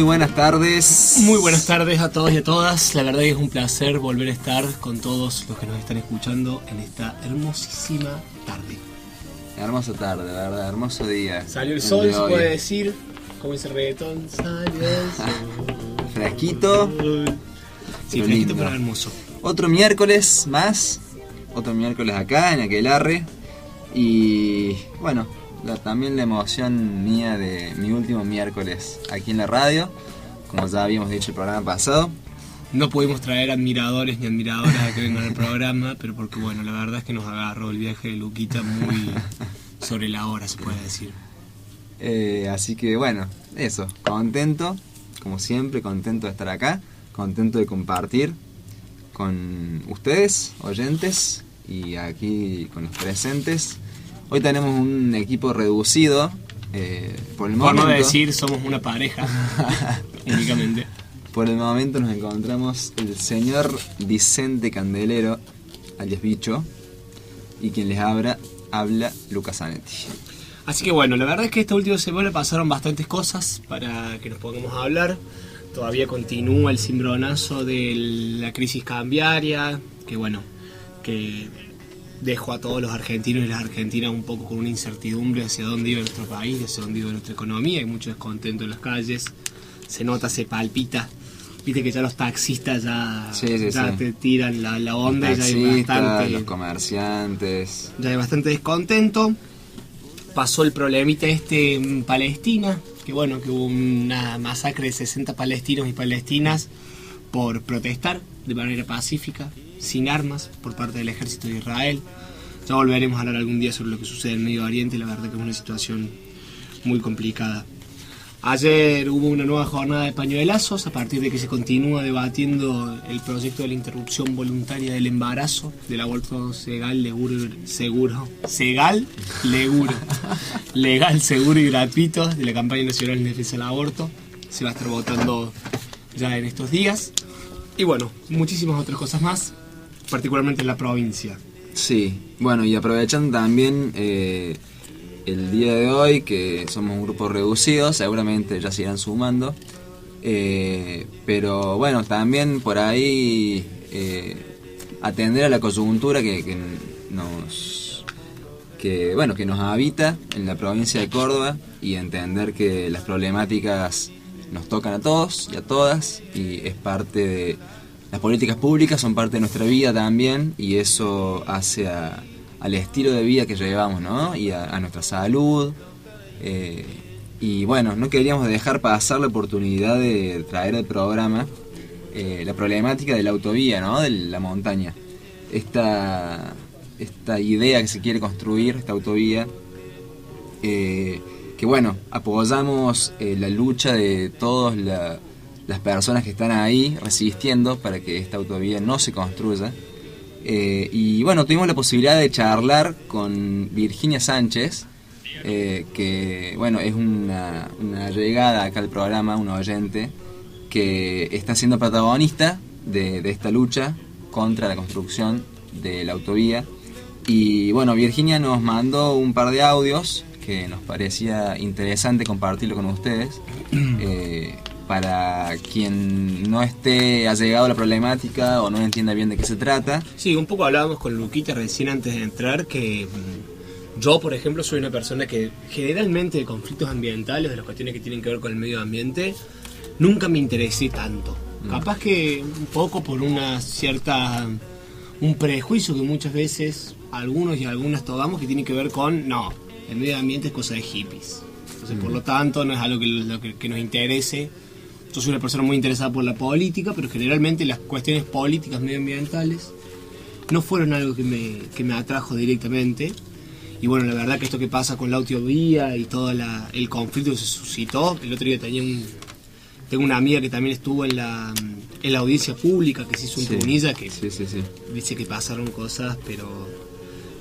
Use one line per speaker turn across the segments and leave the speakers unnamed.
buenas tardes.
Muy buenas tardes a todos y a todas. La verdad que es un placer volver a estar con todos los que nos están escuchando en esta hermosísima tarde.
Hermosa tarde, la verdad, hermoso día.
Salió el sol, se puede decir. Como dice el reggaetón, salió el sol.
Fresquito.
Sí, fresquito pero hermoso.
Otro miércoles más. Otro miércoles acá en Aquelarre. Y bueno, también la emoción mía de mi último miércoles aquí en la radio. Como ya habíamos dicho el programa pasado.
No pudimos traer admiradores ni admiradoras a que vengan al programa, pero porque bueno, la verdad es que nos agarró el viaje de Luquita muy sobre la hora, se puede decir.
Así que bueno, eso, contento, como siempre, contento de estar acá, contento de compartir con ustedes, oyentes, y aquí con los presentes. Hoy tenemos un equipo reducido, por el momento.
Por no decir, somos una pareja, únicamente.
Por el momento nos encontramos el señor Vicente Candelero, alias Bicho, y quien les habla Lucas Zanetti.
Así que bueno, la verdad es que esta última semana pasaron bastantes cosas para que nos pongamos a hablar. Todavía continúa el cimbronazo de la crisis cambiaria, que bueno, que dejó a todos los argentinos y las argentinas un poco con una incertidumbre hacia dónde iba nuestro país, hacia dónde iba nuestra economía. Hay mucho descontento en las calles, se nota, se palpita. Viste que ya los taxistas ya te tiran la onda,
los taxistas,
ya hay bastante,
los comerciantes.
Ya hay bastante descontento. Pasó el problemita en Palestina, que bueno, que hubo una masacre de 60 palestinos y palestinas por protestar de manera pacífica, sin armas, por parte del ejército de Israel. Ya volveremos a hablar algún día sobre lo que sucede en Medio Oriente, la verdad que es una situación muy complicada. Ayer hubo una nueva jornada de pañuelazos a partir de que se continúa debatiendo el proyecto de la interrupción voluntaria del embarazo, del aborto legal, legal, seguro y gratuito de la campaña nacional en defensa del aborto. Se va a estar votando ya en estos días. Y bueno, muchísimas otras cosas más, particularmente en la provincia.
Sí, bueno, y aprovechando también el día de hoy, que somos un grupo reducido, seguramente ya se irán sumando, pero bueno, también por ahí atender a la coyuntura que nos habita en la provincia de Córdoba y entender que las problemáticas nos tocan a todos y a todas, y es parte de las políticas públicas, son parte de nuestra vida también, y eso hace al estilo de vida que llevamos, ¿no? Y a nuestra salud. Y bueno, no queríamos dejar pasar la oportunidad de traer al programa la problemática de la autovía, ¿no? De la montaña. Esta idea que se quiere construir, esta autovía, que bueno, apoyamos la lucha de todas las personas que están ahí resistiendo para que esta autovía no se construya. Y bueno, tuvimos la posibilidad de charlar con Virginia Sánchez, que bueno, es una llegada acá al programa, una oyente que está siendo protagonista de esta lucha contra la construcción de la autovía. Y bueno, Virginia nos mandó un par de audios que nos parecía interesante compartirlo con ustedes. Para quien no esté allegado a la problemática o no entienda bien de qué se trata.
Sí, un poco hablábamos con Luquita recién antes de entrar, que yo, por ejemplo, soy una persona que generalmente de conflictos ambientales, de las cuestiones que tienen que ver con el medio ambiente, nunca me interesé tanto. Capaz que un poco por un prejuicio que muchas veces algunos y algunas tomamos, que tiene que ver con, no, el medio ambiente es cosa de hippies. Entonces, por lo tanto, no es algo que nos interese. Yo soy una persona muy interesada por la política, pero generalmente las cuestiones políticas medioambientales no fueron algo que me atrajo directamente. Y bueno, la verdad que esto que pasa con la autovía y todo el conflicto que se suscitó, el otro día tengo una amiga que también estuvo en la audiencia pública que se hizo en Punilla, que dice que pasaron cosas, pero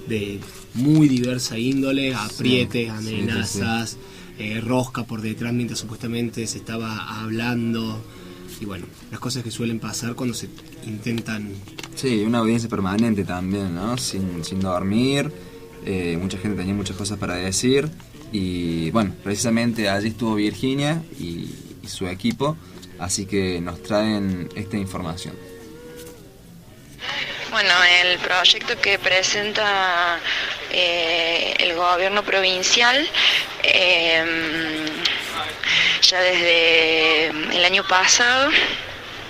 de muy diversa índole, aprietes, amenazas, rosca por detrás mientras supuestamente se estaba hablando, y bueno, las cosas que suelen pasar cuando se intentan...
Sí, una audiencia permanente también, ¿no? Sin dormir, mucha gente tenía muchas cosas para decir, y bueno, precisamente allí estuvo Virginia y su equipo, así que nos traen esta información.
Bueno, el proyecto que presenta el gobierno provincial ya desde el año pasado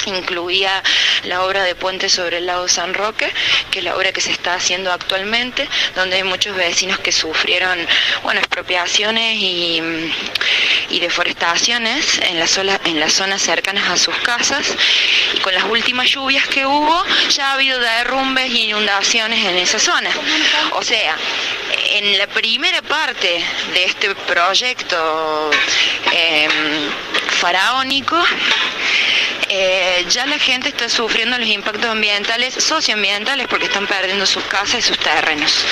incluía la obra de puente sobre el lago San Roque, que es la obra que se está haciendo actualmente, donde hay muchos vecinos que sufrieron, bueno, expropiaciones y deforestaciones en las zonas cercanas a sus casas, y con las últimas lluvias que hubo ya ha habido derrumbes e inundaciones en esa zona. O sea, en la primera parte de este proyecto faraónico, ya la gente está sufriendo los impactos ambientales, socioambientales, porque están perdiendo sus casas y sus terrenos,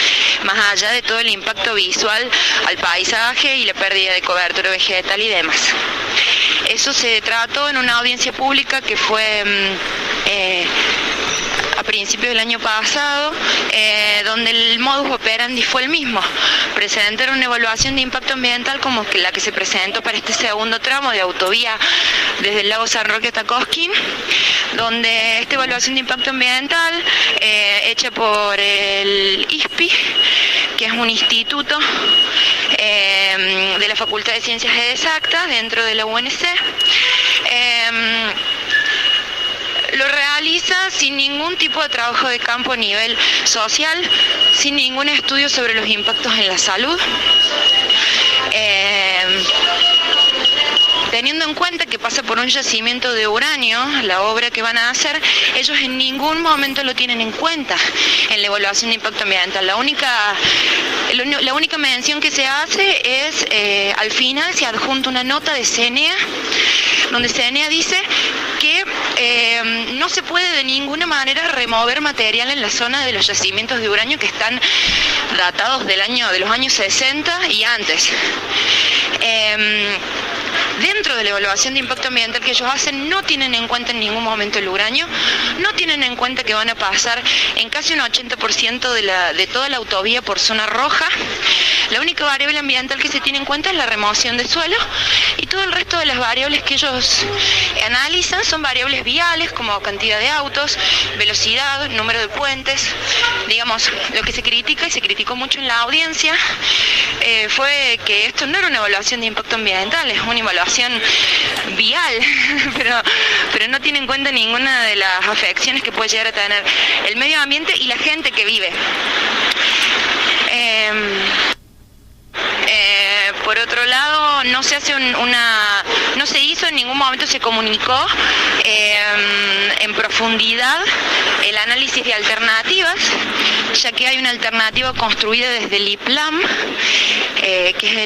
más allá de todo el impacto visual al paisaje y la pérdida de cobertura vegetal y demás. Eso se trató en una audiencia pública que fue a principios del año pasado, donde el modus operandi fue el mismo: presentar una evaluación de impacto ambiental como que la que se presentó para este segundo tramo de autovía desde el lago San Roque hasta Cosquín, donde esta evaluación de impacto ambiental, hecha por el ISPI, que es un instituto de la Facultad de Ciencias Exactas dentro de la UNC, lo realiza sin ningún tipo de trabajo de campo a nivel social, sin ningún estudio sobre los impactos en la salud. teniendo en cuenta que pasa por un yacimiento de uranio, la obra que van a hacer, ellos en ningún momento lo tienen en cuenta en la evaluación de impacto ambiental. La única mención que se hace es, al final se adjunta una nota de CENEA, donde CENEA dice que no se puede de ninguna manera remover material en la zona de los yacimientos de uranio que están datados de los años 60 y antes. Dentro de la evaluación de impacto ambiental que ellos hacen, no tienen en cuenta en ningún momento el uranio, no tienen en cuenta que van a pasar en casi un 80% de toda la autovía por zona roja. La única variable ambiental que se tiene en cuenta es la remoción de suelo, y todo el resto de las variables que ellos analizan son variables viales, como cantidad de autos, velocidad, número de puentes. Digamos, lo que se critica, y se criticó mucho en la audiencia, fue que esto no era una evaluación de impacto ambiental, es una evaluación vial, pero no tiene en cuenta ninguna de las afecciones que puede llegar a tener el medio ambiente y la gente que vive. Por otro lado, no se hizo, en ningún momento se comunicó en profundidad el análisis de alternativas, ya que hay una alternativa construida desde el IPLAM, que es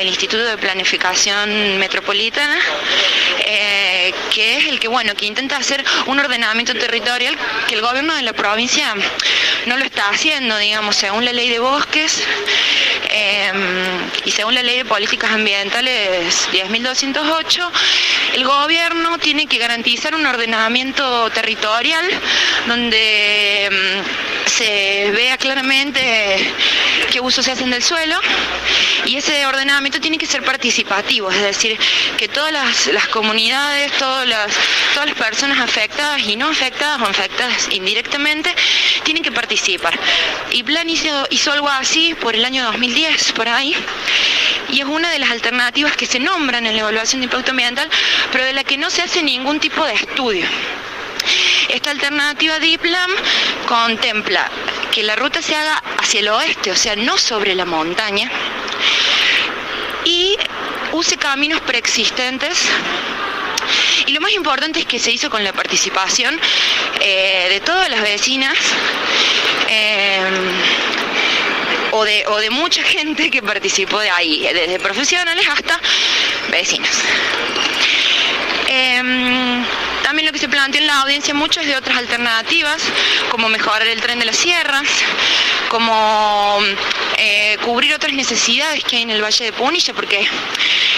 el Instituto de Planificación Metropolitana, que es el que intenta hacer un ordenamiento territorial que el gobierno de la provincia no lo está haciendo, digamos, según la ley de bosques y según la ley de políticas ambientales 10.208, el gobierno tiene que garantizar un ordenamiento territorial donde se vea claramente qué usos se hacen del suelo, y ese ordenamiento tiene que ser participativo, es decir, que todas las comunidades, todas las personas afectadas y no afectadas o afectadas indirectamente tienen que participar. Y Plan hizo algo así por el año 2010, por ahí, y es una de las alternativas que se nombran en la evaluación de impacto ambiental, pero de la que no se hace ningún tipo de estudio. Esta alternativa de IPLAM contempla que la ruta se haga hacia el oeste, o sea, no sobre la montaña, y use caminos preexistentes. Y lo más importante es que se hizo con la participación de todas las vecinas, o de mucha gente que participó de ahí, desde profesionales hasta vecinos. También lo que se planteó en la audiencia mucho es de otras alternativas, como mejorar el tren de las sierras, como cubrir otras necesidades que hay en el Valle de Punilla, porque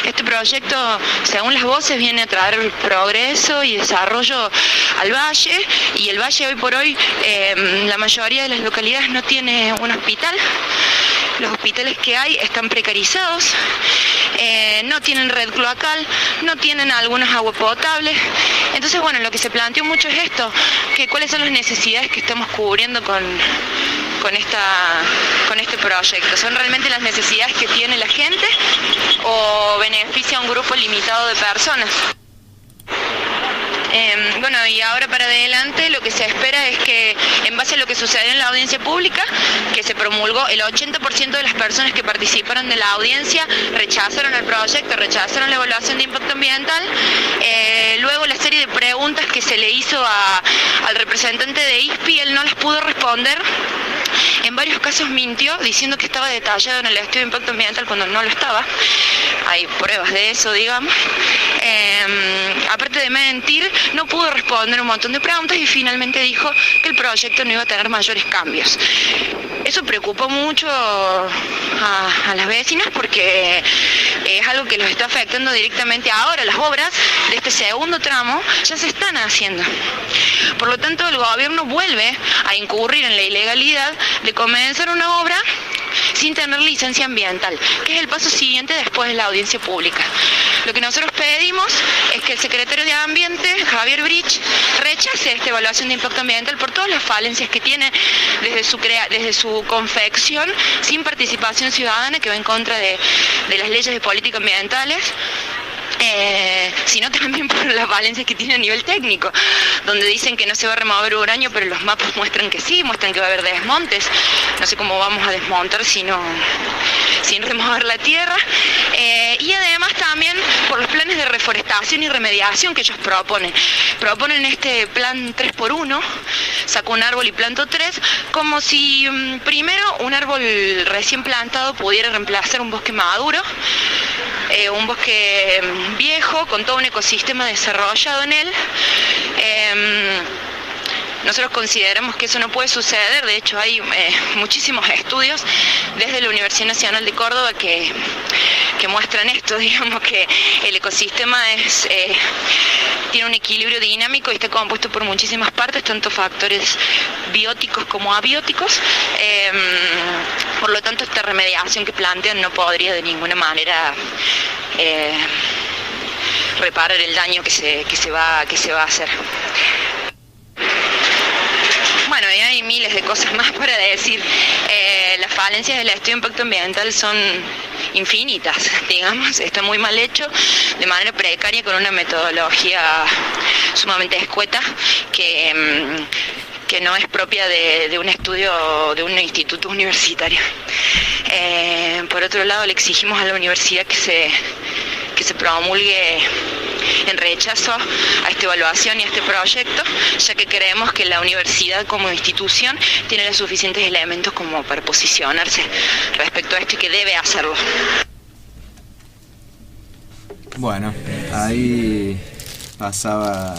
este proyecto, según las voces, viene a traer progreso y desarrollo al valle, y el valle hoy por hoy, la mayoría de las localidades no tiene un hospital. Los hospitales que hay están precarizados, no tienen red cloacal, no tienen algunas agua potable. Entonces, bueno, lo que se planteó mucho es esto, que cuáles son las necesidades que estamos cubriendo con este proyecto. ¿Son realmente las necesidades que tiene la gente o beneficia a un grupo limitado de personas? Bueno, y ahora para adelante lo que se espera es que, en base a lo que sucedió en la audiencia pública, que se promulgó, el 80% de las personas que participaron de la audiencia rechazaron el proyecto, rechazaron la evaluación de impacto ambiental. Luego la serie de preguntas que se le hizo al representante de ISPI, él no las pudo responder. En varios casos mintió diciendo que estaba detallado en el estudio de impacto ambiental cuando no lo estaba. Hay pruebas de eso, digamos. Aparte de mentir, no pudo responder un montón de preguntas y finalmente dijo que el proyecto no iba a tener mayores cambios. Eso preocupó mucho a las vecinas porque es algo que los está afectando directamente ahora. Las obras de este segundo tramo ya se están haciendo. Por lo tanto, el gobierno vuelve a incurrir en la ilegalidad de comenzar una obra sin tener licencia ambiental, que es el paso siguiente después de la audiencia pública. Lo que nosotros pedimos es que el secretario de Ambiente, Javier Brich, rechace esta evaluación de impacto ambiental por todas las falencias que tiene desde su confección, sin participación ciudadana, que va en contra de las leyes de política ambientales, sino también por las valencias que tiene a nivel técnico, donde dicen que no se va a remover uranio, pero los mapas muestran que sí, muestran que va a haber desmontes. No sé cómo vamos a desmontar si no sin remover la tierra, y además también por los planes de reforestación y remediación que ellos proponen. Proponen este plan 3x1, saco un árbol y planto 3, como si primero un árbol recién plantado pudiera reemplazar un bosque maduro, un bosque viejo con todo un ecosistema desarrollado en él. Nosotros consideramos que eso no puede suceder. De hecho hay muchísimos estudios desde la Universidad Nacional de Córdoba que muestran esto, digamos que el ecosistema tiene un equilibrio dinámico y está compuesto por muchísimas partes, tanto factores bióticos como abióticos. Por lo tanto, esta remediación que plantean no podría de ninguna manera reparar el daño que se va a hacer. Bueno, y hay miles de cosas más para decir. Las falencias del estudio de impacto ambiental son infinitas, digamos. Está muy mal hecho, de manera precaria, con una metodología sumamente escueta que no es propia de un estudio de un instituto universitario. Por otro lado, le exigimos a la universidad que se promulgue en rechazo a esta evaluación y a este proyecto, ya que creemos que la universidad como institución tiene los suficientes elementos como para posicionarse respecto a esto y que debe hacerlo.
Bueno, ahí pasaba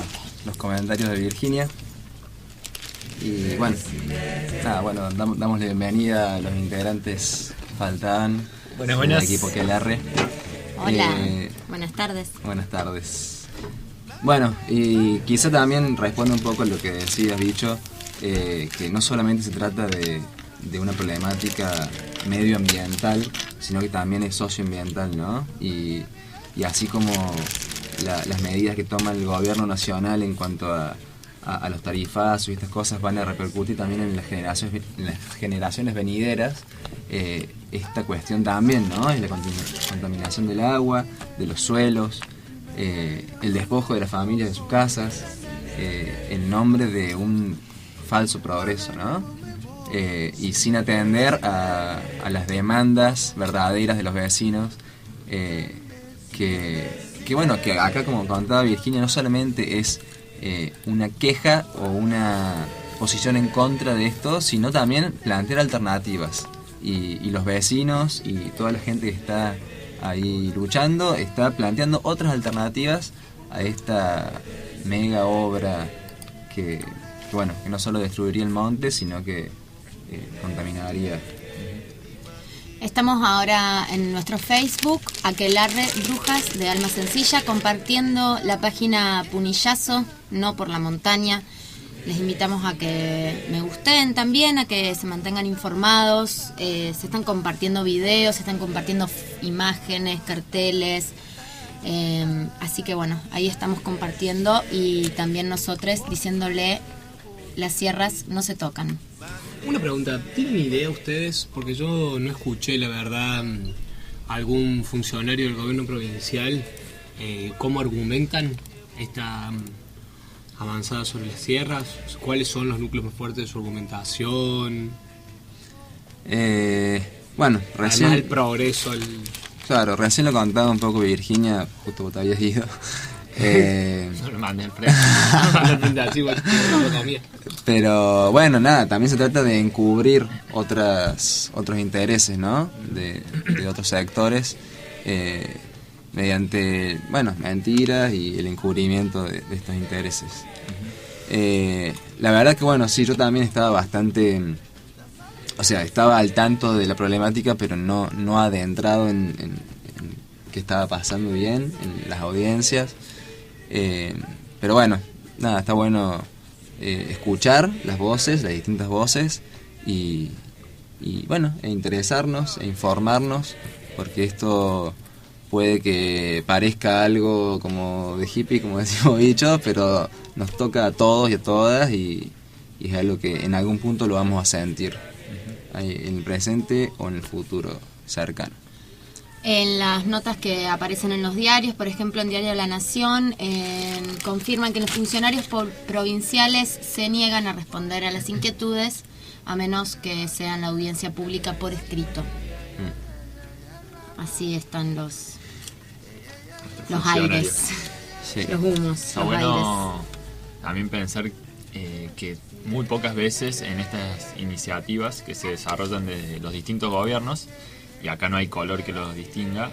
los comentarios de Virginia. Y bueno, damos la bienvenida a los integrantes que faltaban del equipo Aquelarre.
Hola, buenas tardes.
Buenas tardes. Bueno, y quizá también responde un poco a lo que decías, Bicho, que no solamente se trata de una problemática medioambiental, sino que también es socioambiental, ¿no? Y así como las medidas que toma el gobierno nacional en cuanto a los tarifazos y estas cosas van a repercutir también en las generaciones venideras, esta cuestión también, ¿no? Es la contaminación del agua, de los suelos, el despojo de las familias de sus casas, en nombre de un falso progreso, ¿no? Y sin atender a las demandas verdaderas de los vecinos, que acá, como contaba Virginia, no solamente es una queja o una posición en contra de esto, sino también plantear alternativas. Y los vecinos y toda la gente que está ahí luchando está planteando otras alternativas a esta mega obra que no solo destruiría el monte, sino que contaminaría.
Estamos ahora en nuestro Facebook, Aquelarre Brujas de Alma Sencilla, compartiendo la página Punillazo, no por la montaña. Les invitamos a que me gusten también, a que se mantengan informados. Se están compartiendo videos, se están compartiendo imágenes, carteles. Así que bueno, ahí estamos compartiendo y también nosotros diciéndole: las sierras no se tocan.
Una pregunta, ¿tienen idea ustedes? Porque yo no escuché, la verdad, algún funcionario del gobierno provincial cómo argumentan esta avanzada sobre las sierras. ¿Cuáles son los núcleos más fuertes de su argumentación?
Recién...
Además el progreso,
Claro, recién lo contaba un poco Virginia, justo vos te habías ido.
No lo mandé al frente.
Pero bueno, nada, también se trata de encubrir otros intereses, ¿no? De otros sectores, mediante, mentiras y el encubrimiento de estos intereses. La verdad que sí, yo también estaba bastante, estaba al tanto de la problemática, pero no adentrado en qué estaba pasando bien en las audiencias. Pero está bueno escuchar las voces, las distintas voces y interesarnos e informarnos, porque esto puede que parezca algo como de hippie, como decimos Bicho, pero nos toca a todos y a todas y es algo que en algún punto lo vamos a sentir, en el presente o en el futuro cercano.
En las notas que aparecen en los diarios, por ejemplo en Diario de la Nación, confirman que los funcionarios provinciales se niegan a responder a las inquietudes a menos que sean la audiencia pública por escrito. así están los
funcionarios.
aires,
Sí.
los humos,
Está
los
bueno también pensar que muy pocas veces en estas iniciativas que se desarrollan de los distintos gobiernos, y acá no hay color que los distinga,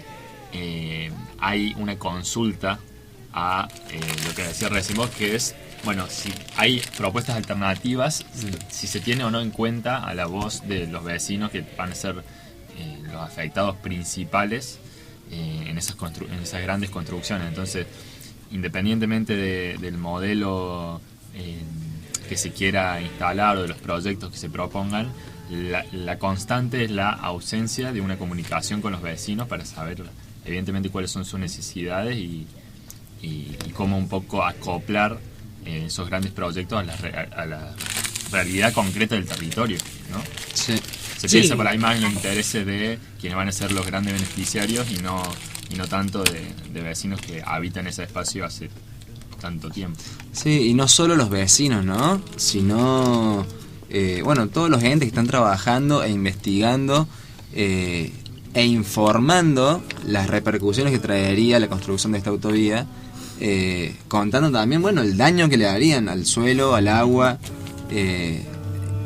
hay una consulta a lo que decía recién vos, que es, bueno, si hay propuestas alternativas, si se tiene o no en cuenta a la voz de los vecinos, que van a ser los afectados principales en esas grandes construcciones. Entonces, independientemente del modelo que se quiera instalar o de los proyectos que se propongan, la constante es la ausencia de una comunicación con los vecinos para saber evidentemente cuáles son sus necesidades y cómo un poco acoplar esos grandes proyectos a la realidad concreta del territorio, ¿no?
Sí.
Se piensa por ahí más en los intereses de quienes van a ser los grandes beneficiarios y no tanto de vecinos que habitan ese espacio hace tanto tiempo.
Sí, y no solo los vecinos, ¿no? Sino, bueno, todos los entes que están trabajando e investigando e informando las repercusiones que traería la construcción de esta autovía, contando también, bueno, el daño que le darían al suelo, al agua.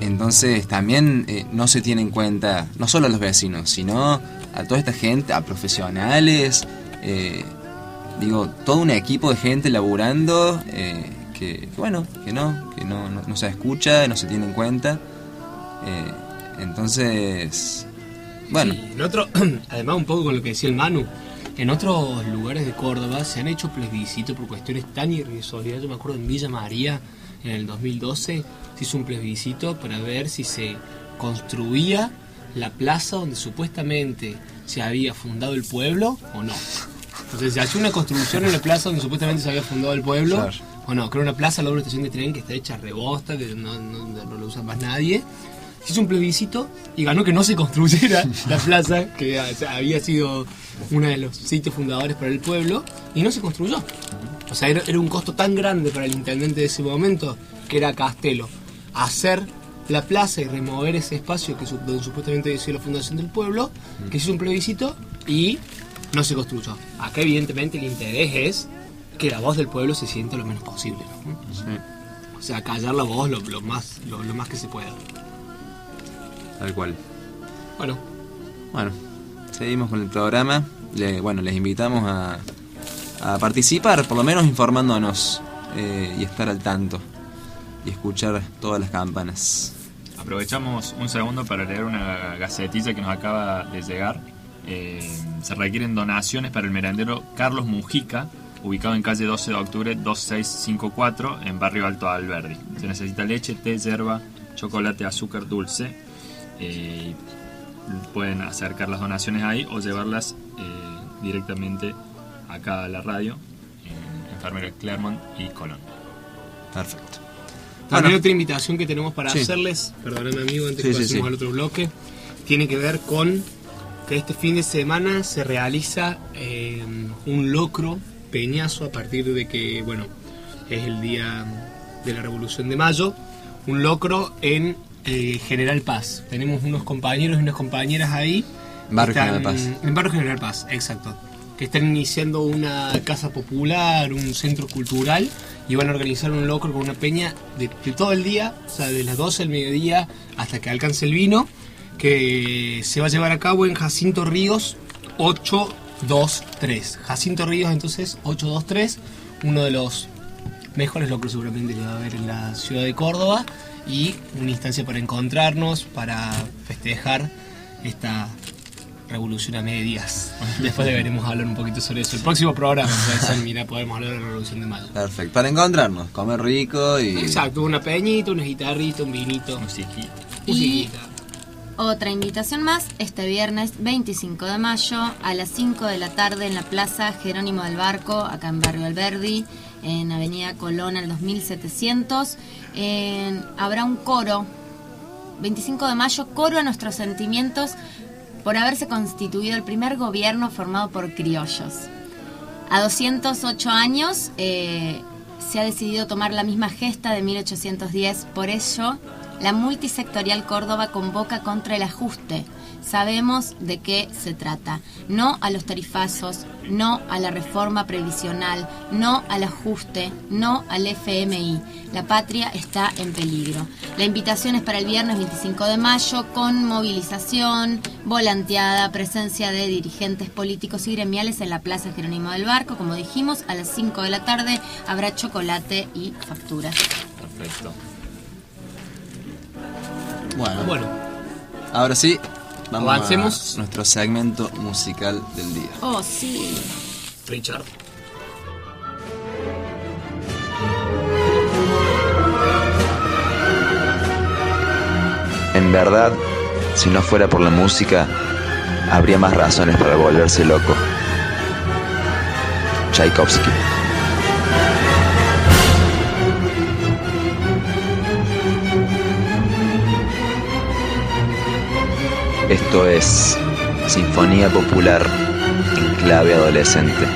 Entonces también no se tiene en cuenta, no solo a los vecinos, sino a toda esta gente, a profesionales, digo, todo un equipo de gente laburando que no se escucha, no se tiene en cuenta. Entonces, bueno.
Sí, además un poco con lo que decía el Manu, en otros lugares de Córdoba se han hecho plebiscitos por cuestiones tan irrisorias. Yo me acuerdo en Villa María, en el 2012, se hizo un plebiscito para ver si se construía la plaza donde supuestamente se había fundado el pueblo o no. Entonces se hace una construcción en la plaza donde supuestamente se había fundado el pueblo,
claro,
o no, que era una plaza al lado de una estación de tren que está hecha rebosta, que no lo usa más nadie. Se hizo un plebiscito y ganó que no se construyera la plaza, que había sido uno de los sitios fundadores para el pueblo, y no se construyó. O sea, era un costo tan grande para el intendente de ese momento, que era Castelo, hacer la plaza y remover ese espacio donde supuestamente había sido la fundación del pueblo, que se hizo un plebiscito y no se construyó. Acá evidentemente el interés es que la voz del pueblo se sienta lo menos posible, ¿no?
Sí.
O sea, callar la voz lo más que se pueda.
Tal cual.
Bueno,
seguimos con el programa. Les invitamos a participar, por lo menos informándonos y estar al tanto y escuchar todas las campanas.
Aprovechamos un segundo para leer una gacetilla que nos acaba de llegar. Se requieren donaciones para el merendero Carlos Mujica, ubicado en calle 12 de octubre 2654 en Barrio Alto Alberdi. Se necesita leche, té, yerba, chocolate, azúcar, dulce. Pueden acercar las donaciones ahí o llevarlas directamente acá a la radio, en Enfermería Clermont y Colón.
Perfecto.
también otra invitación que tenemos para
Sí.
hacerles, perdóname amigo, antes
Sí,
que
sí,
pasemos
sí.
al otro bloque, tiene que ver con que este fin de semana se realiza un locro peñazo a partir de que, bueno, es el día de la Revolución de Mayo, un locro en General Paz. Tenemos unos compañeros y unas compañeras ahí.
Barrio
que están-
General Paz.
En Barrio General Paz, exacto. Que están iniciando una casa popular, un centro cultural, y van a organizar un locro con una peña de todo el día, o sea, de las 12 del mediodía hasta que alcance el vino, que se va a llevar a cabo en Jacinto Ríos 823. Jacinto Ríos, entonces, 823, uno de los mejores locros seguramente que va a haber en la ciudad de Córdoba, y una instancia para encontrarnos, para festejar esta revolución a medias. Después deberemos hablar un poquito sobre eso. El próximo programa puede ser, mira, podemos hablar de la revolución de mayo.
Perfecto. Para encontrarnos, comer rico y...
Exacto, una peñita, una guitarrita, un vinito,
Musiquita.
musiquita.
Otra invitación más, este viernes 25 de mayo a las 5 de la tarde en la Plaza Jerónimo del Barco, acá en Barrio Alberdi, en Avenida Colón al 2700. Habrá un coro, 25 de mayo, coro a nuestros sentimientos por haberse constituido el primer gobierno formado por criollos. A 208 años se ha decidido tomar la misma gesta de 1810, por ello La multisectorial Córdoba convoca contra el ajuste. Sabemos de qué se trata. No a los tarifazos, no a la reforma previsional, no al ajuste, no al FMI. La patria está en peligro. La invitación es para el viernes 25 de mayo con movilización, volanteada, presencia de dirigentes políticos y gremiales en la Plaza Jerónimo del Barco. Como dijimos, a las 5 de la tarde habrá chocolate y facturas.
Perfecto.
Bueno. Ahora sí, vamos
avancemos
a nuestro segmento musical del día.
Oh, sí.
Richard.
En verdad, si no fuera por la música, habría más razones para volverse loco. Tchaikovsky. Esto es Sinfonía Popular en clave adolescente.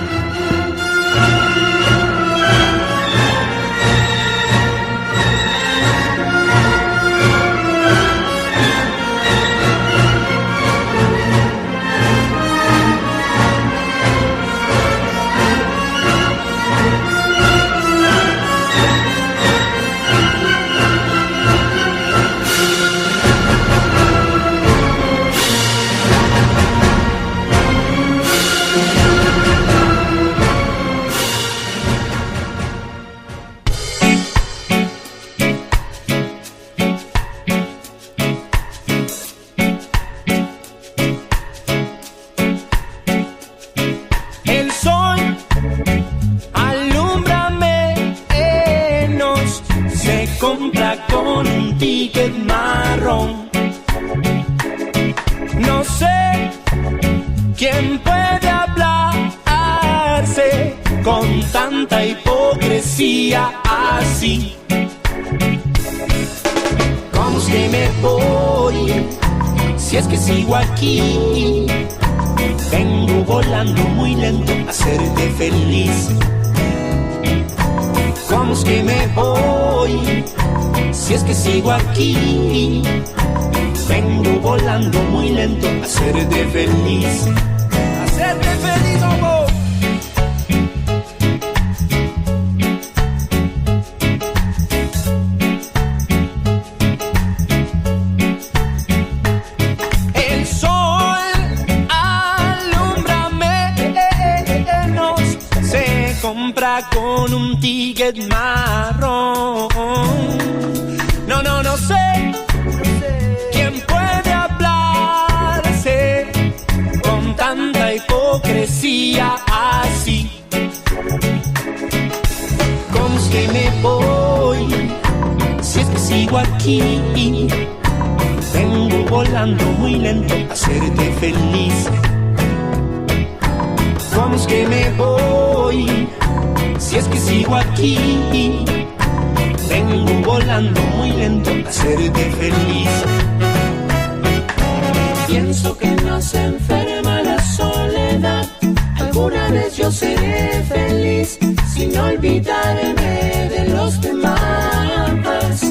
Aquí vengo volando muy lento a hacerte feliz. ¿Cómo es que me voy? Si es que sigo aquí, vengo volando muy lento a hacerte feliz. Hacerte feliz, amor. Con un ticket marrón. No sé quién puede hablarse con tanta hipocresía así. ¿Cómo es que me voy? Si es que sigo aquí, vengo volando muy lento a hacerte feliz. ¿Cómo es que me voy? Si es que sigo aquí, vengo volando muy lento a hacerte feliz. Pienso que nos enferma la soledad. Alguna vez yo seré feliz sin olvidarme de los demás.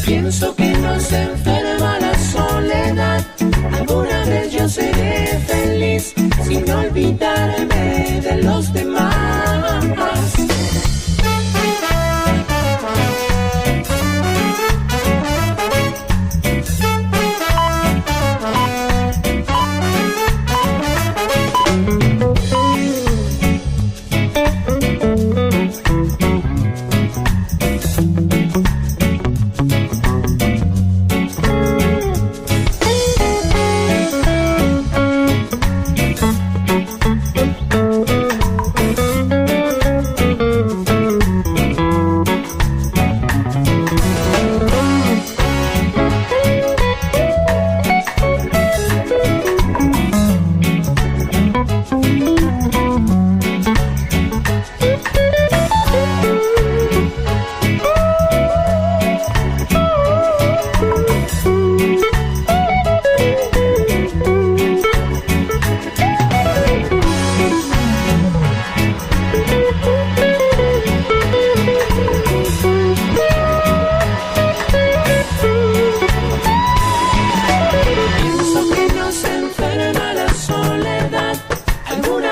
Pienso que nos enferma la soledad. Alguna vez yo seré feliz sin olvidarme de los demás.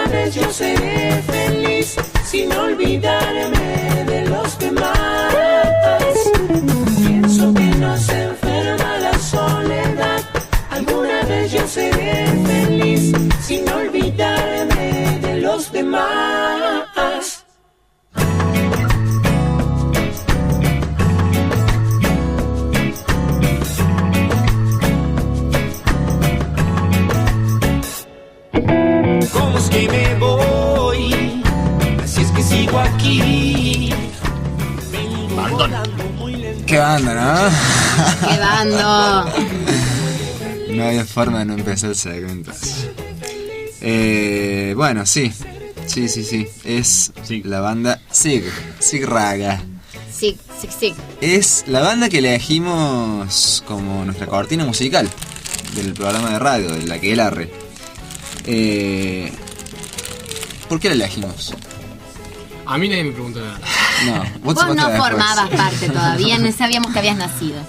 vez yo seré feliz sin olvidarme de los demás. Pienso que nos enferma la soledad. Alguna vez yo seré feliz sin olvidarme de los demás. ¿Cómo es que me voy? Así es que sigo aquí.
¿Qué banda, no?
¡Qué bando!
No había forma de no empezar el segmento. Bueno, sí. Es
Sí.
la banda Sig Raga.
Sí.
Es la banda que elegimos como nuestra cortina musical del programa de radio, de la que él arre. ¿Por qué la elegimos?
A mí nadie me pregunta nada.
No,
Vos no
después.
formabas parte todavía, no sabíamos que habías nacido.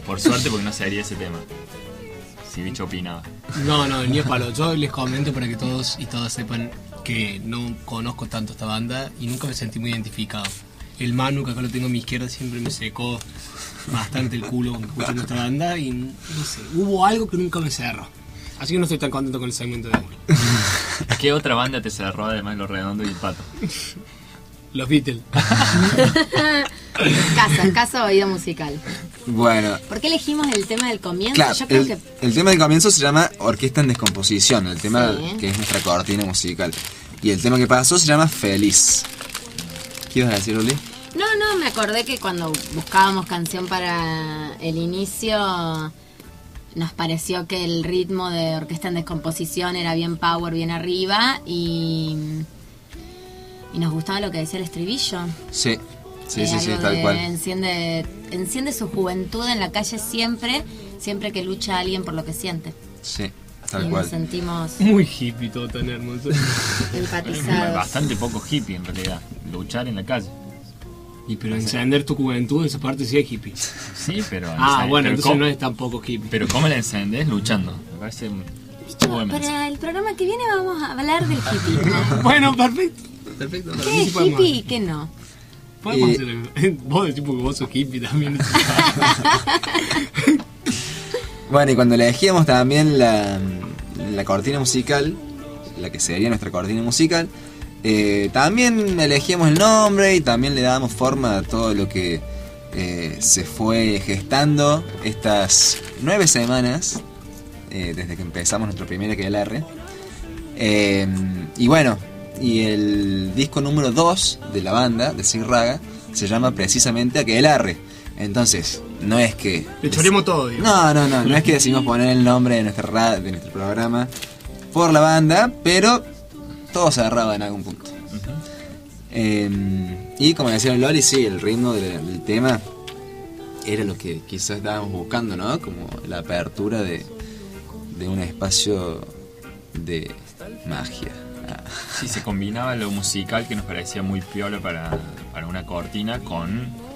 Por suerte, porque no sería ese tema. Si Bicho opinaba.
No, ni a palo. Yo les comento para que todos y todas sepan que no conozco tanto esta banda y nunca me sentí muy identificado. El Manu, que acá lo tengo a mi izquierda, siempre me secó bastante el culo escuchando esta banda y no sé, hubo algo que nunca me cerró. Así que no estoy tan contento con el segmento de hoy.
¿Qué otra banda te cerró además de Los Redondos y el Pato?
Los Beatles.
Caso oído musical.
Bueno,
¿Por qué elegimos el tema del comienzo?
claro,
Yo creo que
el tema del comienzo se llama Orquesta en Descomposición, el tema
Sí.
que es nuestra cortina musical. Y el tema que pasó se llama Feliz. ¿Qué ibas a decir, Uli?
No, me acordé que cuando buscábamos canción para el inicio nos pareció que el ritmo de Orquesta en Descomposición era bien power, bien arriba y nos gustaba lo que decía el estribillo.
Sí,
Algo
tal
de
cual.
enciende su juventud en la calle siempre que lucha alguien por lo que siente.
Sí,
Y
tal
nos
cual.
sentimos
Muy hippie, todo tan hermoso.
empatizados.
Bastante poco hippie en realidad. Luchar en la calle.
Y pero encender tu juventud, esa parte sí es hippie.
Sí, pero.
Bueno,
pero
entonces
¿cómo-
no es tampoco hippie.
Pero ¿cómo la encendés? Luchando. Me parece. Estuvo de mensa.
Para el programa que viene vamos a hablar del hippie.
Bueno, perfecto. Perfecto. para mí
¿Qué
sí
es
podemos-
hippie y qué no?
Podemos hacer. Vos decís porque vos sos hippie también.
Bueno, y cuando elegíamos también la cortina musical, la que sería nuestra cortina musical, también elegíamos el nombre y también le dábamos forma a todo lo que se fue gestando estas 9 semanas desde que empezamos nuestro primer aquelarre. Y bueno, y el disco número 2 de la banda, de Sig Raga, se llama precisamente Aquelarre. Entonces, no es que...
Le choremos todo, digo.
No es que decidimos poner el nombre de de nuestro programa por la banda, pero todo se agarraba en algún punto. Y como decía el Loli, sí, el ritmo del tema era lo que quizás estábamos buscando, ¿no? Como la apertura de un espacio de magia.
Sí, se combinaba lo musical que nos parecía muy piola para una cortina con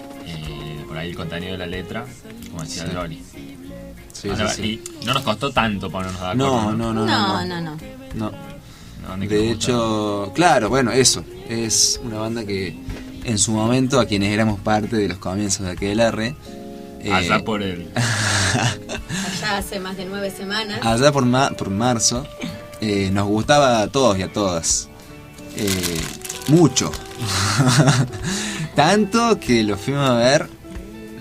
por ahí el contenido de la letra, como decía el Loli.
Sí,
Ahora,
sí.
Y no nos costó tanto ponernos de acuerdo.
No.
¿Dónde
De
que
hecho, claro, bueno, eso. Es una banda que en su momento, a quienes éramos parte de los comienzos de Aquelarre,
allá por el.
Allá hace más de 9 semanas.
allá por marzo, nos gustaba a todos y a todas. Mucho. Tanto que lo fuimos a ver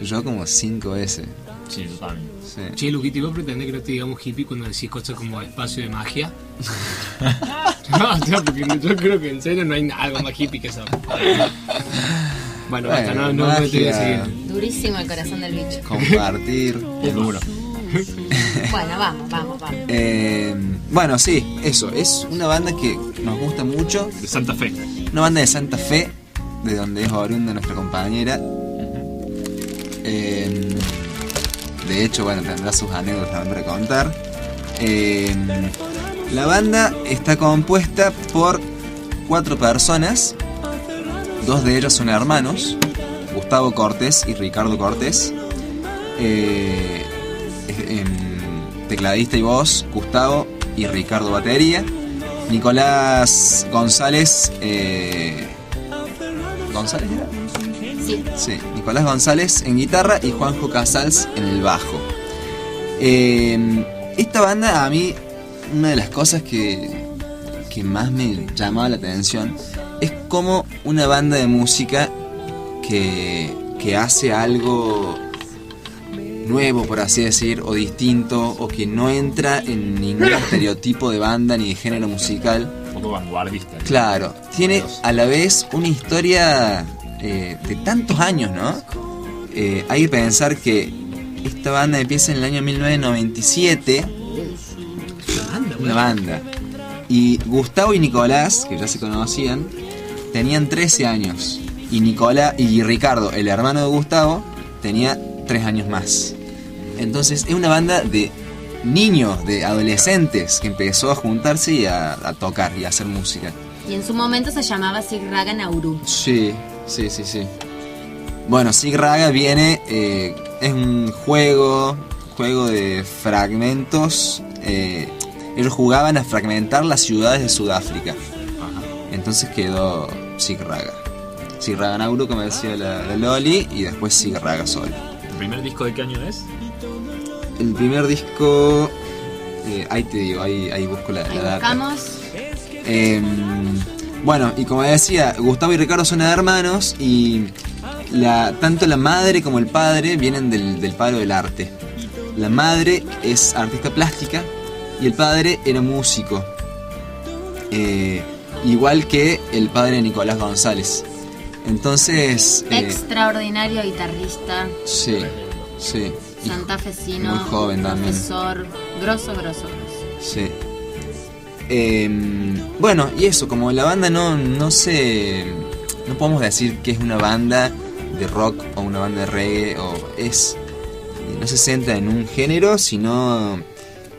yo como 5 veces.
Sí, yo también.
Sí.
Che, Luquiti, ¿vos pretendés que no te digamos hippie cuando decís cosas como espacio de magia? No, o sea, porque yo creo que en serio no hay algo más hippie que eso. Bueno, basta, no me estoy a
magia,
seguir.
Durísimo el corazón del bicho.
compartir.
Es duro.
Bueno, vamos.
Bueno, sí, eso. Es una banda que nos gusta mucho.
De Santa Fe.
Una banda de Santa Fe, de donde es oriunda nuestra compañera. De hecho, bueno, tendrá sus anécdotas también para contar. La banda está compuesta por 4 personas. 2 de ellos son hermanos, Gustavo Cortés y Ricardo Cortés. Tecladista y voz, Gustavo, y Ricardo batería. Nicolás González. ¿González era?
Sí.
Sí, Nicolás González en guitarra y Juanjo Casals en el bajo. Esta banda, a mí, una de las cosas que más me llamaba la atención es como una banda de música que hace algo nuevo, por así decir, o distinto, o que no entra en ningún estereotipo de banda ni de género musical.
Un poco vanguardista.
Claro, tiene a la vez una historia de tantos años, ¿no? Hay que pensar que esta banda empieza en el año 1997. Una banda. Y Gustavo y Nicolás, que ya se conocían, tenían 13 años. Y Ricardo, el hermano de Gustavo, tenía 3 años más. Entonces es una banda de niños, de adolescentes, que empezó a juntarse y a tocar y a hacer música.
Y en su momento se llamaba Sig Raga Nauru.
Sí. Bueno, Sig Raga viene, es un juego de fragmentos. Ellos jugaban a fragmentar las ciudades de Sudáfrica. Entonces quedó Sig Raga. Sig Raga Nauru, como decía la Loli, y después Sig Raga solo.
¿El primer disco de qué año es?
El primer disco, ahí te digo, ahí busco la data.
Buscamos.
Bueno, y como decía, Gustavo y Ricardo son hermanos y tanto la madre como el padre vienen del palo del arte. La madre es artista plástica y el padre era músico. Igual que el padre de Nicolás González. Entonces...
extraordinario guitarrista.
Sí.
Santafesino.
Muy joven también.
Profesor. Grosso.
Sí. Bueno, y eso, como la banda no podemos decir que es una banda de rock o una banda de reggae, no se centra en un género, sino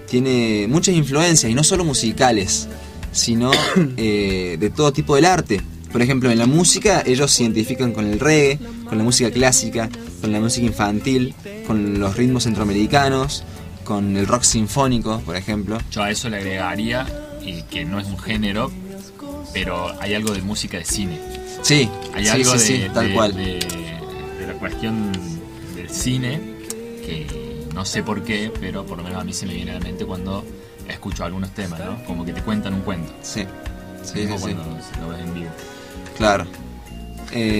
tiene muchas influencias, y no solo musicales, sino de todo tipo del arte. Por ejemplo, en la música ellos se identifican con el reggae, con la música clásica, con la música infantil, con los ritmos centroamericanos, con el rock sinfónico, por ejemplo.
Yo a eso le agregaría, y que no es un género, pero hay algo de música de cine.
Sí,
hay algo
tal cual.
De la cuestión del cine, que no sé por qué, pero por lo menos a mí se me viene a la mente cuando escucho algunos temas, ¿no? Como que te cuentan un cuento.
Sí.
Cuando lo ves en vivo.
Claro.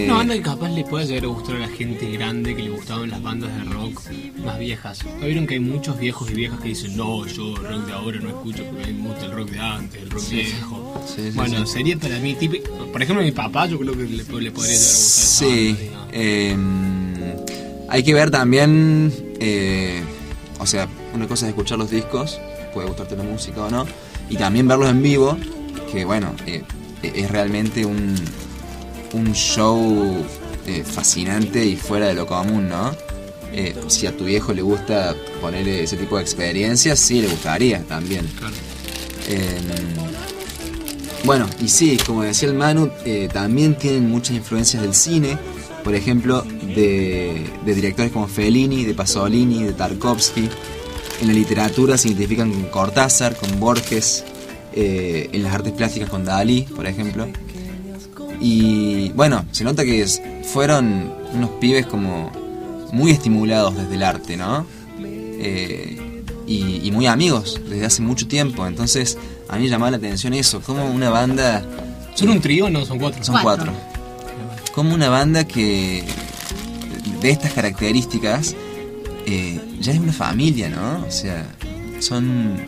No, anda que capaz le puede llegar a gustar a la gente grande que le gustaban las bandas de rock más viejas. ¿No vieron que hay muchos viejos y viejas que dicen, no, yo el rock de ahora no escucho porque a mí me gusta el rock de antes, el rock viejo? Bueno, sería para mí típico. Por ejemplo, mi papá yo creo que le podría llegar a gustar.
Sí. Hay que ver también, o sea, una cosa es escuchar los discos, puede gustarte la música o no, y también verlos en vivo, que bueno, es realmente un show fascinante y fuera de lo común, ¿no? Si a tu viejo le gusta poner ese tipo de experiencias, sí le gustaría también.
Claro.
Bueno, y sí, como decía el Manu, también tienen muchas influencias del cine, por ejemplo, de directores como Fellini, de Pasolini, de Tarkovsky. En la literatura se identifican con Cortázar, con Borges, en las artes plásticas con Dalí, por ejemplo. Y bueno, se nota que fueron unos pibes como muy estimulados desde el arte, ¿no? Y muy amigos desde hace mucho tiempo. Entonces a mí me llamaba la atención eso, como una banda...
¿Son un trío o no? ¿Son cuatro?
Son cuatro. Como una banda que de estas características ya es una familia, ¿no? O sea, son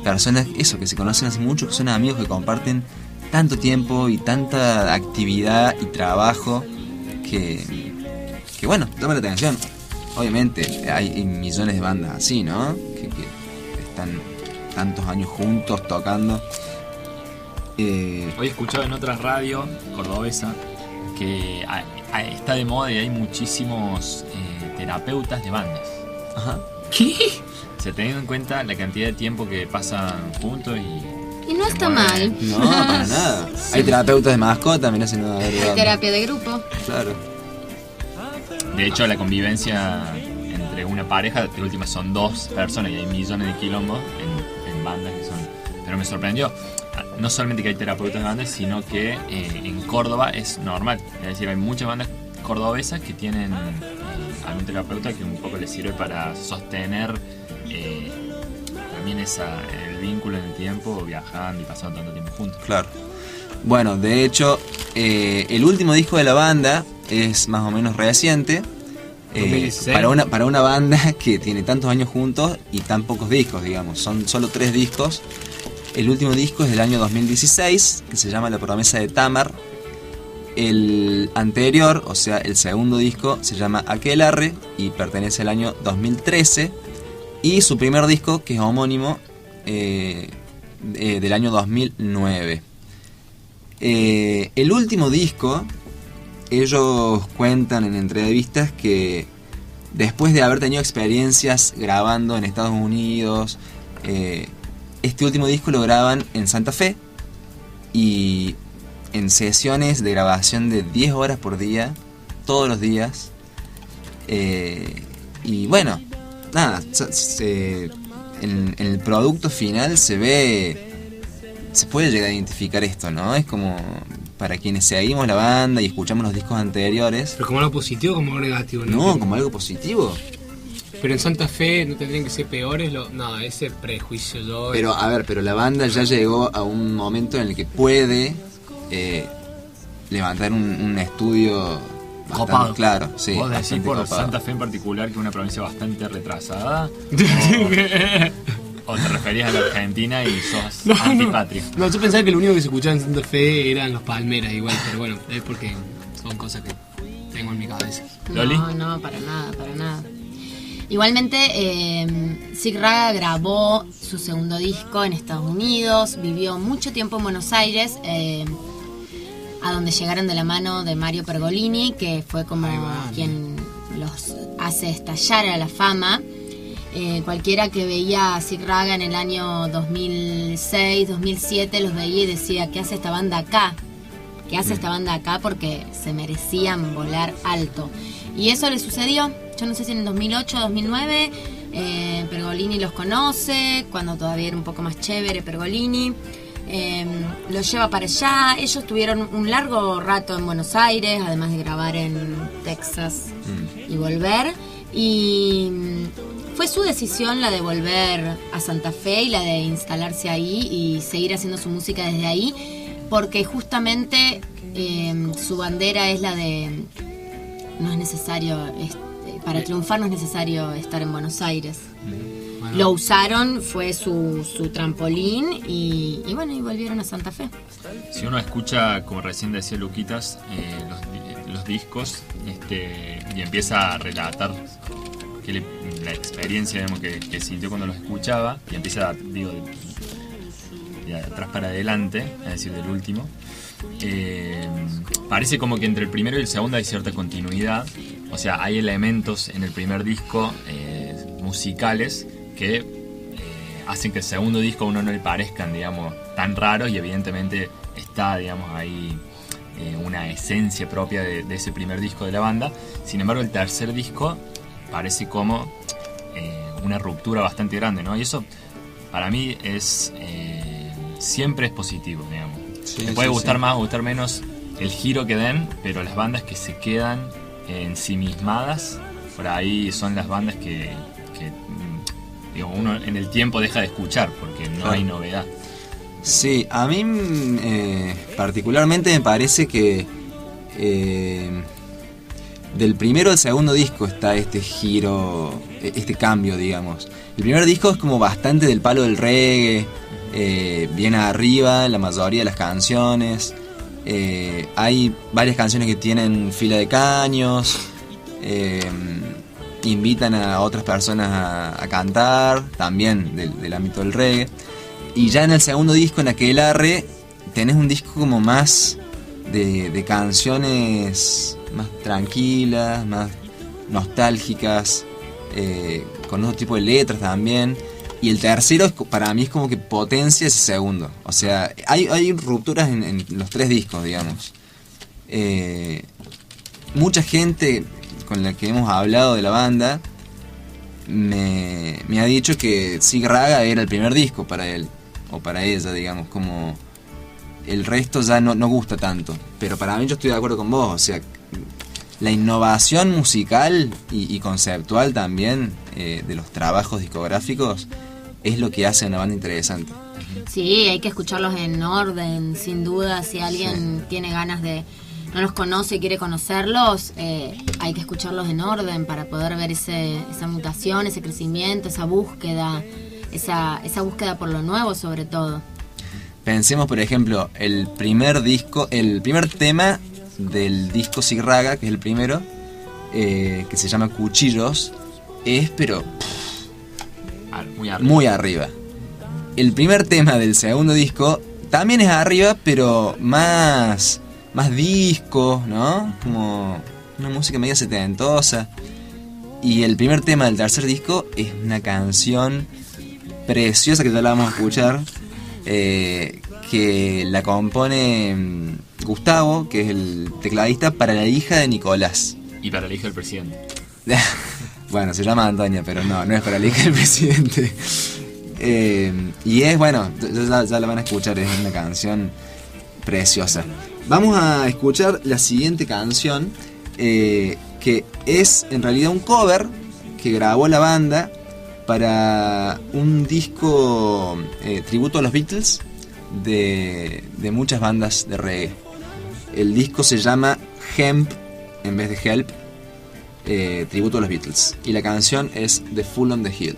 personas eso que se conocen hace mucho, que son amigos que comparten tanto tiempo y tanta actividad y trabajo que bueno, llama la atención. Obviamente hay millones de bandas así, ¿no? Que están tantos años juntos tocando.
Hoy he escuchado en otra radio cordobesa que está de moda y hay muchísimos terapeutas de bandas.
Ajá.
¿Qué?
Se teniendo en cuenta la cantidad de tiempo que pasan juntos
y no está mal.
No, para nada. Hay terapeutas de mascota, mirá si no...
Hay terapia de grupo.
Claro.
De hecho, la convivencia entre una pareja, de última son dos personas y hay millones de quilombos en bandas que son... Pero me sorprendió, no solamente que hay terapeutas de bandas, sino que en Córdoba es normal. Es decir, hay muchas bandas cordobesas que tienen algún terapeuta que un poco les sirve para sostener también el vínculo en el tiempo, viajando y pasando tanto tiempo juntos.
Claro. Bueno, de hecho, el último disco de la banda es más o menos reciente. Para una banda que tiene tantos años juntos y tan pocos discos, digamos. Son solo 3 discos. El último disco es del año 2016, que se llama La promesa de Tamar. El anterior, o sea, el segundo disco, se llama Aquelarre y pertenece al año 2013. Y su primer disco, que es homónimo, del año 2009. El último disco, ellos cuentan en entrevistas que después de haber tenido experiencias grabando en Estados Unidos, este último disco lo graban en Santa Fe y en sesiones de grabación de 10 horas por día, todos los días. Y bueno, nada, en el producto final se puede llegar a identificar esto, ¿no? Es como para quienes seguimos la banda y escuchamos los discos anteriores.
¿Pero como algo positivo o como algo negativo?
No, como algo positivo.
Pero en Santa Fe no tendrían que ser peores. No, ese prejuicio yo...
Pero la banda ya llegó a un momento en el que puede levantar un estudio bastante
copado.
Claro, sí.
¿Vos decís por
copado.
Santa Fe en particular, que es una provincia bastante retrasada? ¿O te referías a la Argentina y sos antipatria?
No, yo pensaba que lo único que se escuchaba en Santa Fe eran los Palmeras igual, pero bueno, es porque son cosas que tengo en mi cabeza.
¿Loli?
No, para nada. Igualmente, Sig Raga grabó su segundo disco en Estados Unidos, vivió mucho tiempo en Buenos Aires, a donde llegaron de la mano de Mario Pergolini, que fue como quien los hace estallar a la fama. Cualquiera que veía a Sig Raga en el año 2006, 2007 los veía y decía, ¿qué hace esta banda acá? ¿Qué hace esta banda acá? Porque se merecían volar alto. Y eso le sucedió, yo no sé si en el 2008 o 2009, Pergolini los conoce, cuando todavía era un poco más chévere Pergolini, los lleva para allá. Ellos tuvieron un largo rato en Buenos Aires, además de grabar en Texas y volver. Y fue su decisión la de volver a Santa Fe y la de instalarse ahí y seguir haciendo su música desde ahí, porque justamente su bandera es la de no es necesario, para triunfar no es necesario estar en Buenos Aires. Bueno. Lo usaron, fue su trampolín y bueno, y volvieron a Santa Fe.
Si uno escucha, como recién decía Luquitas, los discos y empieza a relatar la experiencia, digamos, que sintió cuando los escuchaba, y empieza, digo, de atrás para adelante, es decir, del último, parece como que entre el primero y el segundo hay cierta continuidad. O sea, hay elementos en el primer disco musicales que hacen que el segundo disco a uno no le parezcan, digamos, tan raros, y evidentemente está, digamos, ahí una esencia propia de ese primer disco de la banda. Sin embargo, el tercer disco parece como una ruptura bastante grande, ¿no? Y eso para mí es siempre es positivo, digamos.
Sí,
me puede gustar más o gustar menos el giro que den, pero las bandas que se quedan ensimismadas, por ahí son las bandas que digo, uno en el tiempo deja de escuchar porque no hay novedad.
Sí, a mí particularmente me parece que del primero al segundo disco está este giro, este cambio, digamos. El primer disco es como bastante del palo del reggae, bien arriba la mayoría de las canciones. Hay varias canciones que tienen fila de caños, invitan a otras personas a cantar, también del ámbito del reggae. Y ya en el segundo disco, en Aquelarre, tenés un disco como más de canciones más tranquilas, más nostálgicas, con otro tipo de letras también. Y el tercero para mí es como que potencia ese segundo. O sea, hay rupturas en los 3 discos, digamos. Mucha gente con la que hemos hablado de la banda me ha dicho que Sig Raga era el primer disco para él. o para ella, digamos, como el resto ya no gusta tanto. Pero para mí, yo estoy de acuerdo con vos, o sea, la innovación musical y conceptual también de los trabajos discográficos es lo que hace a una banda interesante.
Sí, hay que escucharlos en orden, sin duda. Si alguien tiene ganas de... no los conoce y quiere conocerlos, hay que escucharlos en orden para poder ver esa mutación, ese crecimiento, esa búsqueda búsqueda por lo nuevo sobre todo.
Pensemos, por ejemplo, el primer tema del disco Sigraga, que es el primero, que se llama Cuchillos, es pero muy arriba. El primer tema del segundo disco también es arriba, pero más disco, ¿no? Como una música medio setentosa. Y el primer tema del tercer disco es una canción preciosa que ya la vamos a escuchar, que la compone Gustavo, que es el tecladista, para la hija de Nicolás.
Y para la hija del presidente.
Bueno, se llama Antonia, pero no es para la hija del presidente. Y es, bueno, ya la van a escuchar, es una canción preciosa. Vamos a escuchar la siguiente canción, que es en realidad un cover que grabó la banda para un disco tributo a los Beatles de muchas bandas de reggae. El disco se llama Hemp en vez de Help, tributo a los Beatles, y la canción es The Fool on the Hill.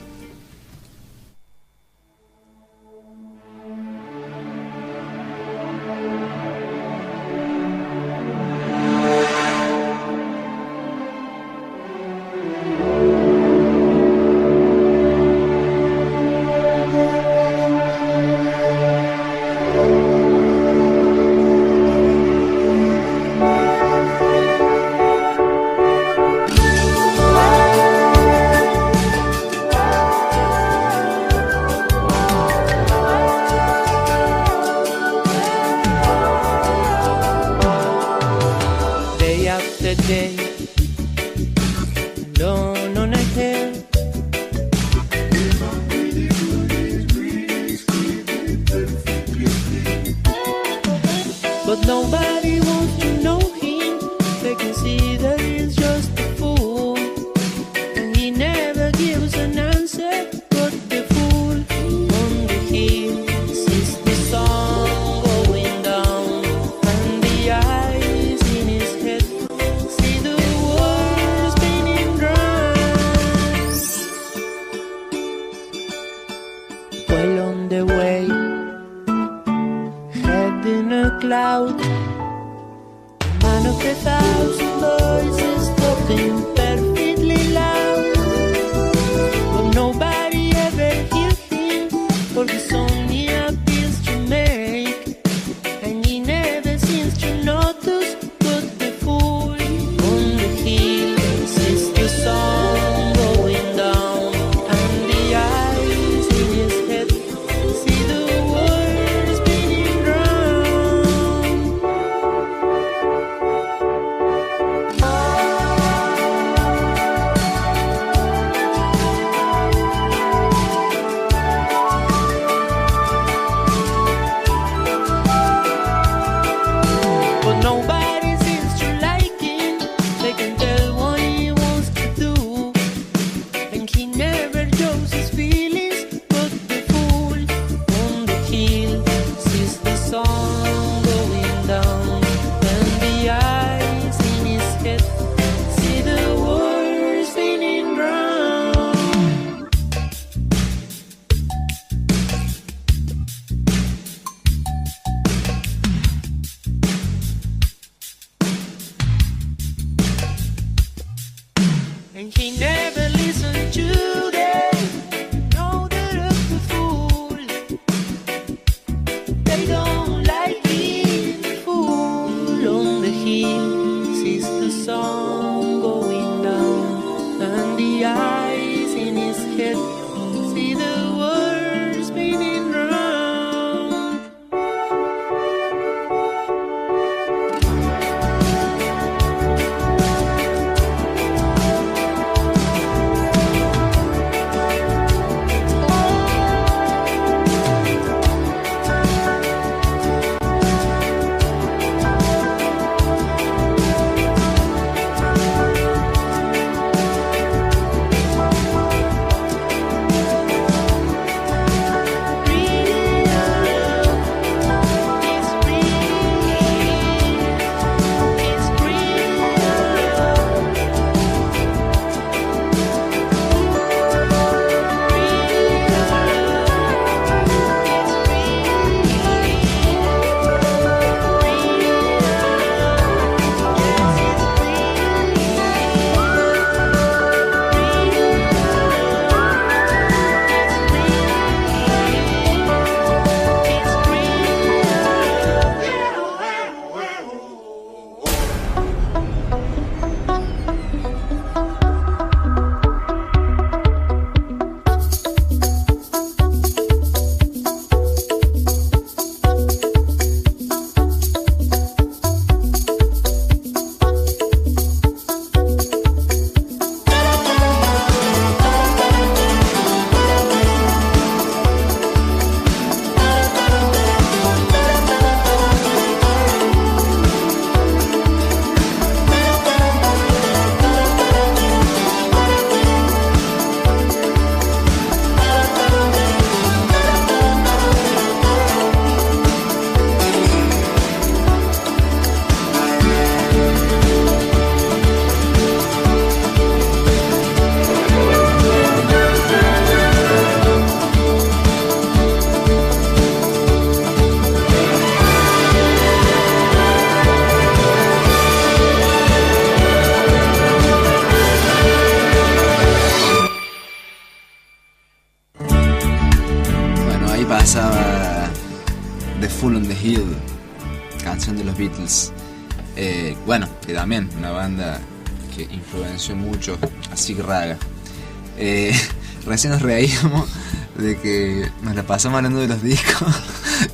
The Fool on the Hill, canción de los Beatles. Bueno, que también una banda que influenció mucho a Sig Raga. Recién nos reíamos de que nos la pasamos hablando de los discos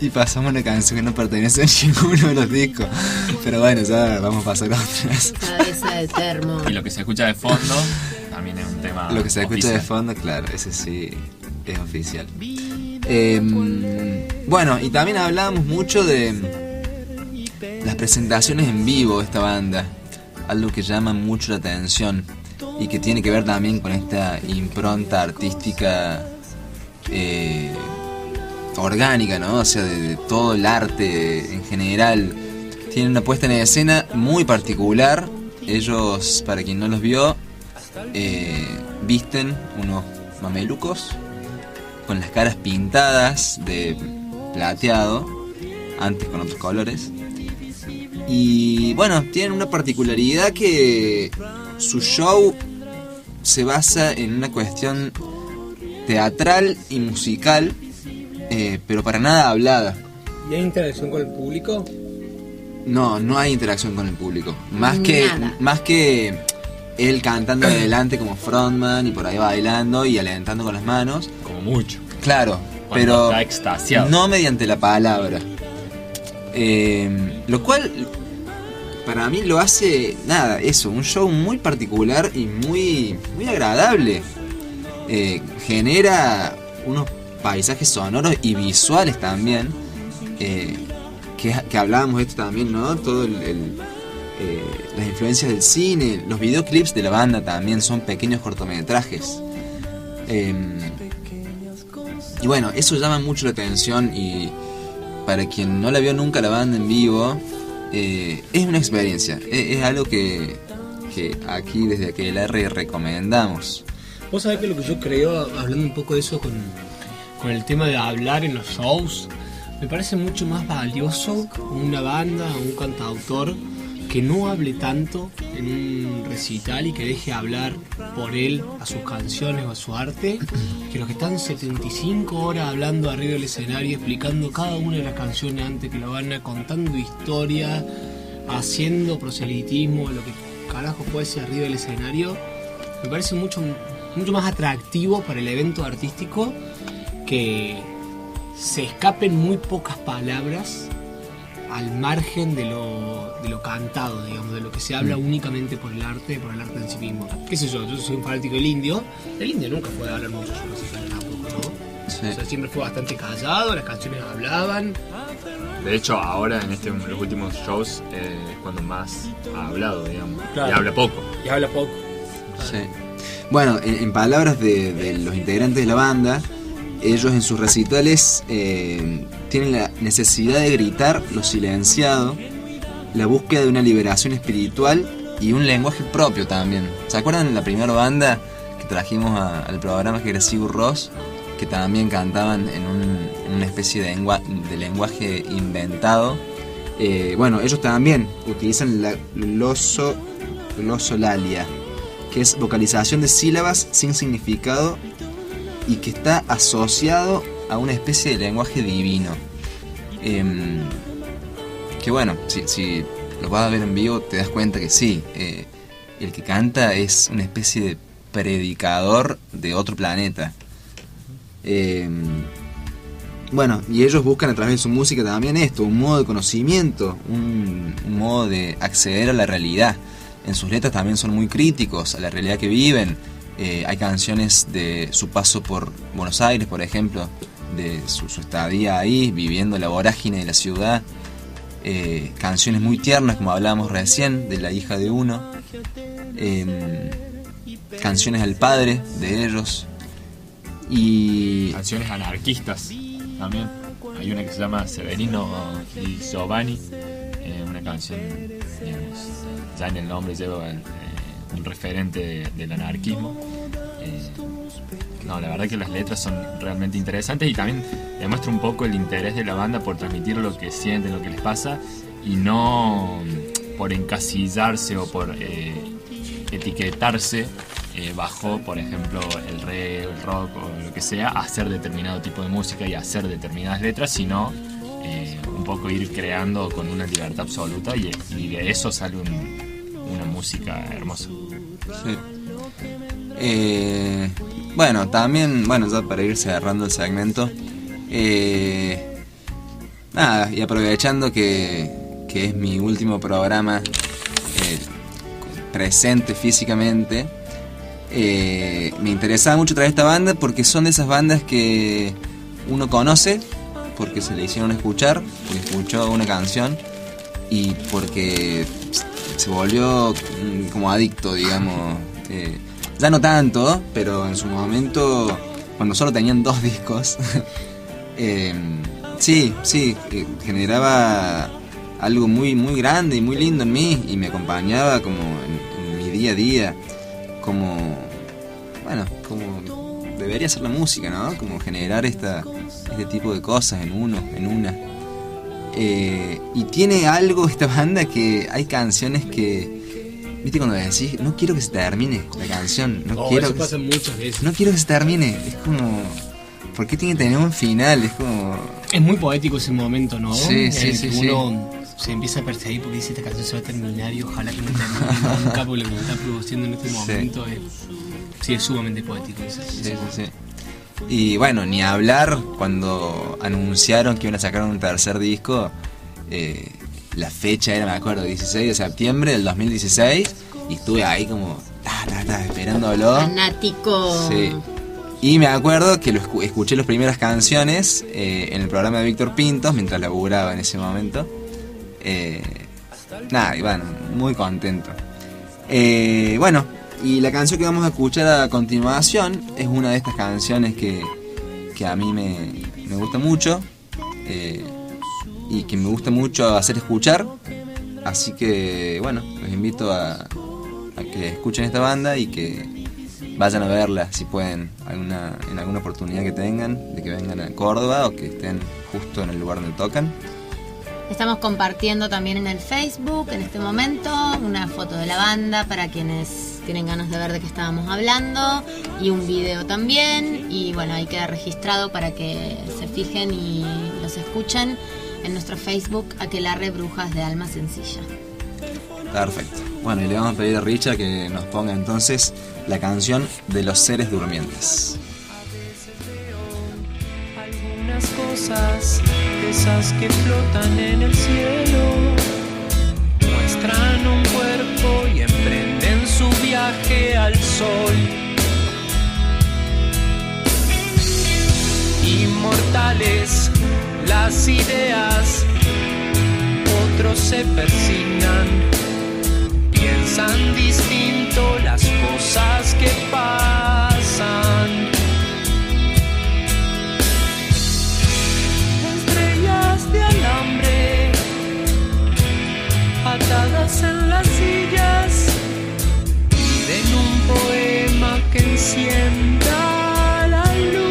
y pasamos una canción que no pertenece a ninguno de los discos. Pero bueno, ya vamos a pasar a otras.
Cabeza de termo.
Y lo que se escucha de fondo también es un tema.
Lo que se escucha
oficial.
de fondo, claro, ese sí es oficial. Bueno, y también hablábamos mucho de las presentaciones en vivo de esta banda, algo que llama mucho la atención y que tiene que ver también con esta impronta artística orgánica, ¿no? O sea, de todo el arte en general. Tienen una puesta en escena muy particular. Ellos, para quien no los vio, visten unos mamelucos con las caras pintadas de plateado, antes con otros colores. Y bueno, tienen una particularidad que su show se basa en una cuestión teatral y musical, pero para nada hablada.
¿Y hay interacción con el público?
No hay interacción con el público. Más que él cantando adelante como frontman y por ahí bailando y alentando con las manos.
Como mucho.
Claro,
Cuando
pero
está extasiado.
no mediante la palabra. Lo cual para mí lo hace, un show muy particular y muy agradable. Genera unos paisajes sonoros y visuales también, que hablábamos de esto también, ¿no? Todo las influencias del cine, los videoclips de la banda también son pequeños cortometrajes. Y bueno, eso llama mucho la atención, y para quien no la vio nunca la banda en vivo, es una experiencia, es algo que aquí desde Aquelarre recomendamos.
Vos sabés que lo que yo creo, hablando un poco de eso con el tema de hablar en los shows, me parece mucho más valioso una banda o un cantautor que no hable tanto en un recital y que deje hablar por él a sus canciones o a su arte, que los que están 75 horas hablando arriba del escenario, explicando cada una de las canciones antes que la banda, contando historia, haciendo proselitismo, lo que carajo puede ser arriba del escenario. Me parece mucho más atractivo para el evento artístico que se escapen muy pocas palabras al margen de lo cantado, digamos, de lo que se habla únicamente por el arte en sí mismo. ¿Qué sé yo? Yo soy un fanático del Indio. El Indio nunca fue a hablar mucho sobre música tampoco, ¿no?
Sí.
O sea, siempre fue bastante callado, las canciones hablaban.
De hecho, ahora en los últimos shows es cuando más ha hablado, digamos.
Claro.
Y habla poco.
Y habla poco.
Sí. Bueno, en palabras de los integrantes de la banda, ellos en sus recitales tienen la necesidad de gritar lo silenciado, la búsqueda de una liberación espiritual y un lenguaje propio también. ¿Se acuerdan de la primera banda que trajimos al programa, que era Sigur Rós, que también cantaban en una especie de lenguaje inventado? Bueno, ellos también utilizan la glosolalia, que es vocalización de sílabas sin significado y que está asociado a una especie de lenguaje divino. Que bueno, si lo vas a ver en vivo te das cuenta que sí, el que canta es una especie de predicador de otro planeta. Bueno, y ellos buscan a través de su música también esto, un modo de conocimiento, un modo de acceder a la realidad. En sus letras también son muy críticos a la realidad que viven. Hay canciones de su paso por Buenos Aires, por ejemplo, de su estadía ahí, viviendo la vorágine de la ciudad. Canciones muy tiernas, como hablábamos recién, de la hija de uno. Canciones al padre de ellos. Y
Canciones anarquistas también. Hay una que se llama Severino y Giovanni, una canción, digamos, ya en el nombre lleva un referente del anarquismo. No, la verdad que las letras son realmente interesantes y también demuestra un poco el interés de la banda por transmitir lo que sienten, lo que les pasa, y no por encasillarse o por etiquetarse bajo, por ejemplo, el reggae, el rock o lo que sea, hacer determinado tipo de música y hacer determinadas letras, sino un poco ir creando con una libertad absoluta y de eso sale una música hermosa.
Sí. Bueno, también, ya para ir cerrando el segmento, nada, y aprovechando que es mi último programa presente físicamente, me interesaba mucho traer esta banda porque son de esas bandas que uno conoce porque se le hicieron escuchar, porque escuchó una canción y porque se volvió como adicto, digamos. Ya no tanto, pero en su momento, cuando solo tenían 2 discos, sí, generaba algo muy, muy grande y muy lindo en mí y me acompañaba como en mi día a día, como debería ser la música, ¿no? Como generar este tipo de cosas en una. Y tiene algo esta banda que hay canciones que, viste, cuando decís, no quiero que se termine la canción, no quiero
eso pasa muchas veces.
No quiero que se termine, es como, ¿por qué tiene que tener un final? Es como...
Es muy poético ese momento, ¿no?
Sí.
Uno se empieza a perseguir porque dice, esta canción se va a terminar y ojalá que no termine nunca, porque lo que me está produciendo en este momento es sumamente poético.
Sí. Y bueno, ni hablar cuando anunciaron que iban a sacar un tercer disco, la fecha era, me acuerdo, 16 de septiembre del 2016, y estuve ahí como esperándolo.
Fanático.
Sí. Y me acuerdo que escuché las primeras canciones en el programa de Víctor Pintos mientras laburaba en ese momento. Y bueno, muy contento. Bueno, y la canción que vamos a escuchar a continuación es una de estas canciones que a mí me gusta mucho y que me gusta mucho hacer escuchar. Así que bueno, los invito a que escuchen esta banda y que vayan a verla si pueden en alguna oportunidad que tengan, de que vengan a Córdoba o que estén justo en el lugar donde tocan.
Estamos compartiendo también en el Facebook en este momento una foto de la banda para quienes tienen ganas de ver de qué estábamos hablando, y un video también, y bueno, ahí queda registrado para que se fijen y los escuchen en nuestro Facebook, Aquelarre Brujas de Alma Sencilla.
Perfecto. Bueno, y le vamos a pedir a Richard que nos ponga entonces la canción de Los Seres Durmientes.
Algunas cosas, esas que flotan en el cielo, muestran un cuerpo y emprenden su viaje al sol. Inmortales las ideas, otros se persignan, piensan distinto las cosas que pasan. Estrellas de alambre atadas en las sillas, piden un poema que encienda la luz.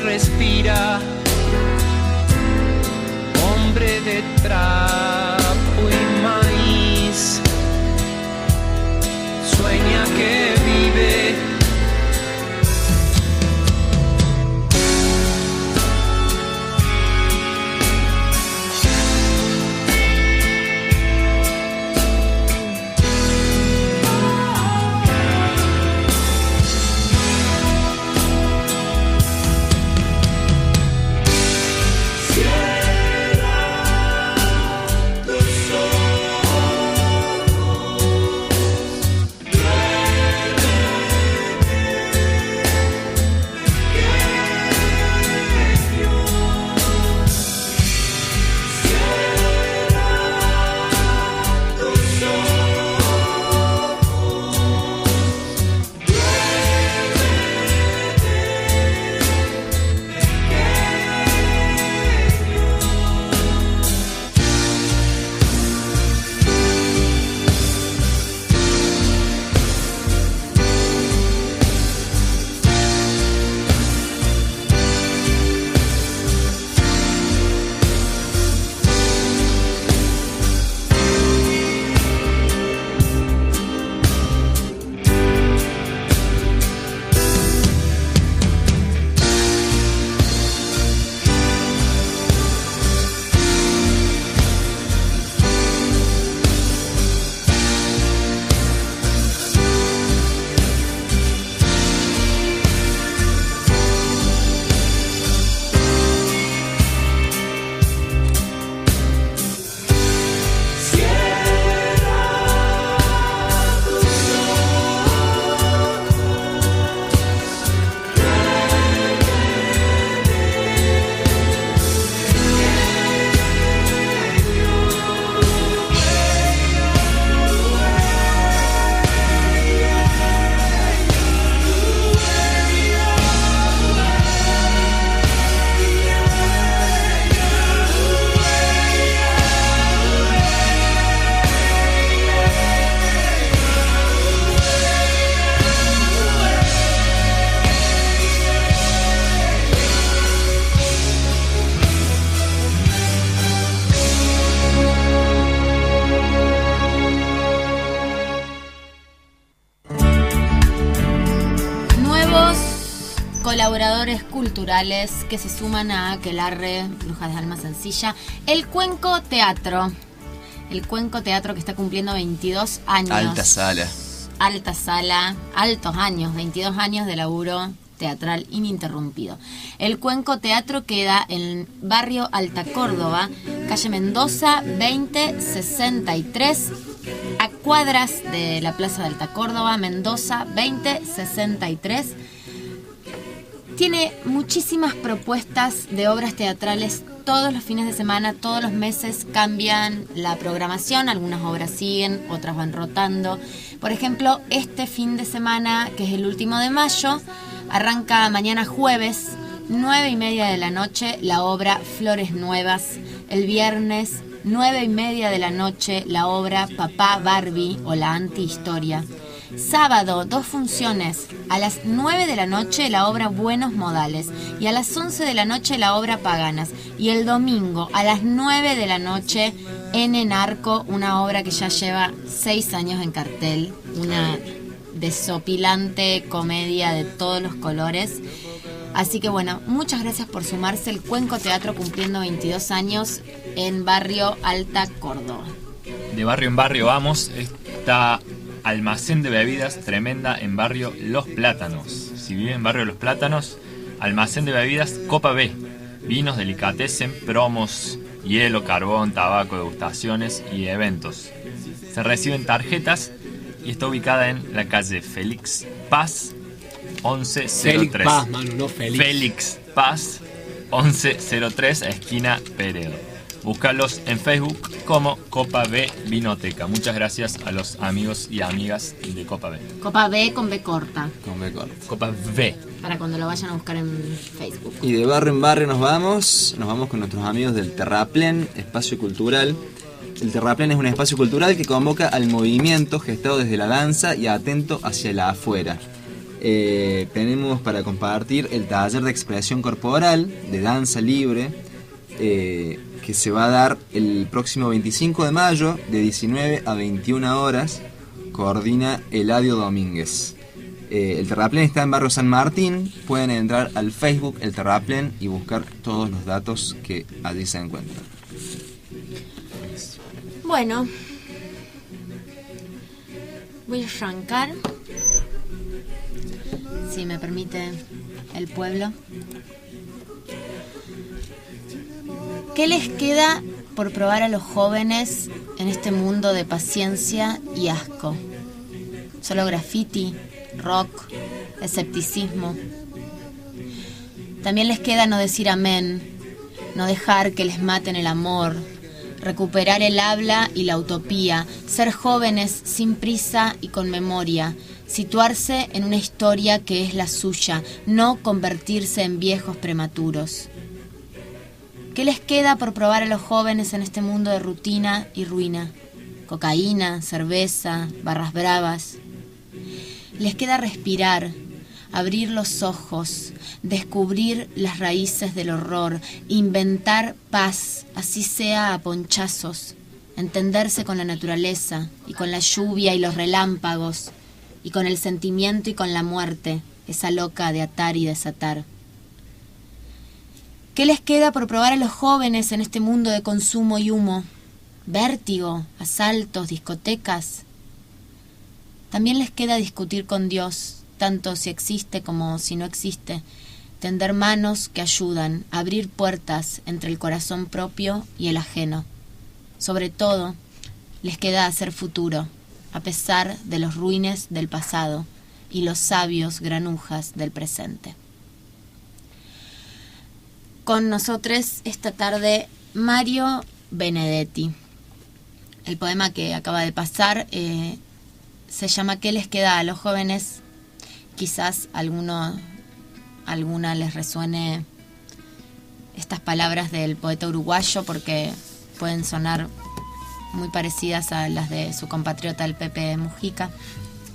Respira, hombre de trapo y maíz, sueña que vive.
colaboradores culturales que se suman a Aquelarre, Brujas de Alma Sencilla. El Cuenco Teatro. El Cuenco Teatro que está cumpliendo 22 años.
Alta sala.
Alta sala, altos años, 22 años de laburo teatral ininterrumpido. El Cuenco Teatro queda en barrio Alta Córdoba, calle Mendoza 2063, a cuadras de la Plaza de Alta Córdoba, Mendoza 2063. Tiene muchísimas propuestas de obras teatrales todos los fines de semana, todos los meses cambian la programación, algunas obras siguen, otras van rotando. Por ejemplo, este fin de semana, que es el último de mayo, arranca mañana jueves, 9:30 de la noche, la obra Flores Nuevas. El viernes, 9:30 de la noche, la obra Papá Barbie o la Antihistoria. Sábado, 2 funciones. A las 9 de la noche, la obra Buenos Modales. Y a las 11 de la noche, la obra Paganas. Y el domingo, a las 9 de la noche, N Narco, una obra que ya lleva 6 años en cartel. Una desopilante comedia de todos los colores. Así que bueno, muchas gracias por sumarse. El Cuenco Teatro cumpliendo 22 años en barrio Alta Córdoba.
De barrio en barrio vamos. Está Almacén de Bebidas Tremenda en barrio Los Plátanos. Si vive en barrio Los Plátanos, Almacén de Bebidas Copa B. Vinos, delicatessen, promos, hielo, carbón, tabaco, degustaciones y eventos. Se reciben tarjetas y está ubicada en la calle Félix Paz 1103.
Félix Paz, mano, no Félix.
Félix Paz 1103, esquina Peredo. Búscalos en Facebook como Copa B Vinoteca. Muchas gracias a los amigos y amigas de Copa B.
Copa B con B corta.
Con B corta.
Copa B.
Para cuando lo vayan a buscar en Facebook.
Y de barrio en barrio nos vamos con nuestros amigos del Terraplén, espacio cultural. El Terraplén es un espacio cultural que convoca al movimiento gestado desde la danza y atento hacia la afuera. Tenemos para compartir el taller de expresión corporal, de danza libre, que se va a dar el próximo 25 de mayo, de 19 a 21 horas, coordina Eladio Domínguez. El Terraplén está en barrio San Martín, pueden entrar al Facebook El Terraplén y buscar todos los datos que allí se encuentran.
Bueno, voy a arrancar, si me permite el pueblo. ¿Qué les queda por probar a los jóvenes en este mundo de paciencia y asco? ¿Solo graffiti, rock, escepticismo? También les queda no decir amén, no dejar que les maten el amor, recuperar el habla y la utopía, ser jóvenes sin prisa y con memoria, situarse en una historia que es la suya, no convertirse en viejos prematuros. ¿Qué les queda por probar a los jóvenes en este mundo de rutina y ruina? Cocaína, cerveza, barras bravas. Les queda respirar, abrir los ojos, descubrir las raíces del horror, inventar paz, así sea a ponchazos, entenderse con la naturaleza y con la lluvia y los relámpagos, y con el sentimiento y con la muerte, esa loca de atar y desatar. ¿Qué les queda por probar a los jóvenes en este mundo de consumo y humo? Vértigo, asaltos, discotecas. También les queda discutir con Dios, tanto si existe como si no existe, tender manos que ayudan, abrir puertas entre el corazón propio y el ajeno. Sobre todo, les queda hacer futuro, a pesar de los ruines del pasado y los sabios granujas del presente. Con nosotros esta tarde Mario Benedetti. El poema que acaba de pasar se llama ¿Qué les queda a los jóvenes? Quizás alguna les resuene estas palabras del poeta uruguayo porque pueden sonar muy parecidas a las de su compatriota el Pepe Mujica,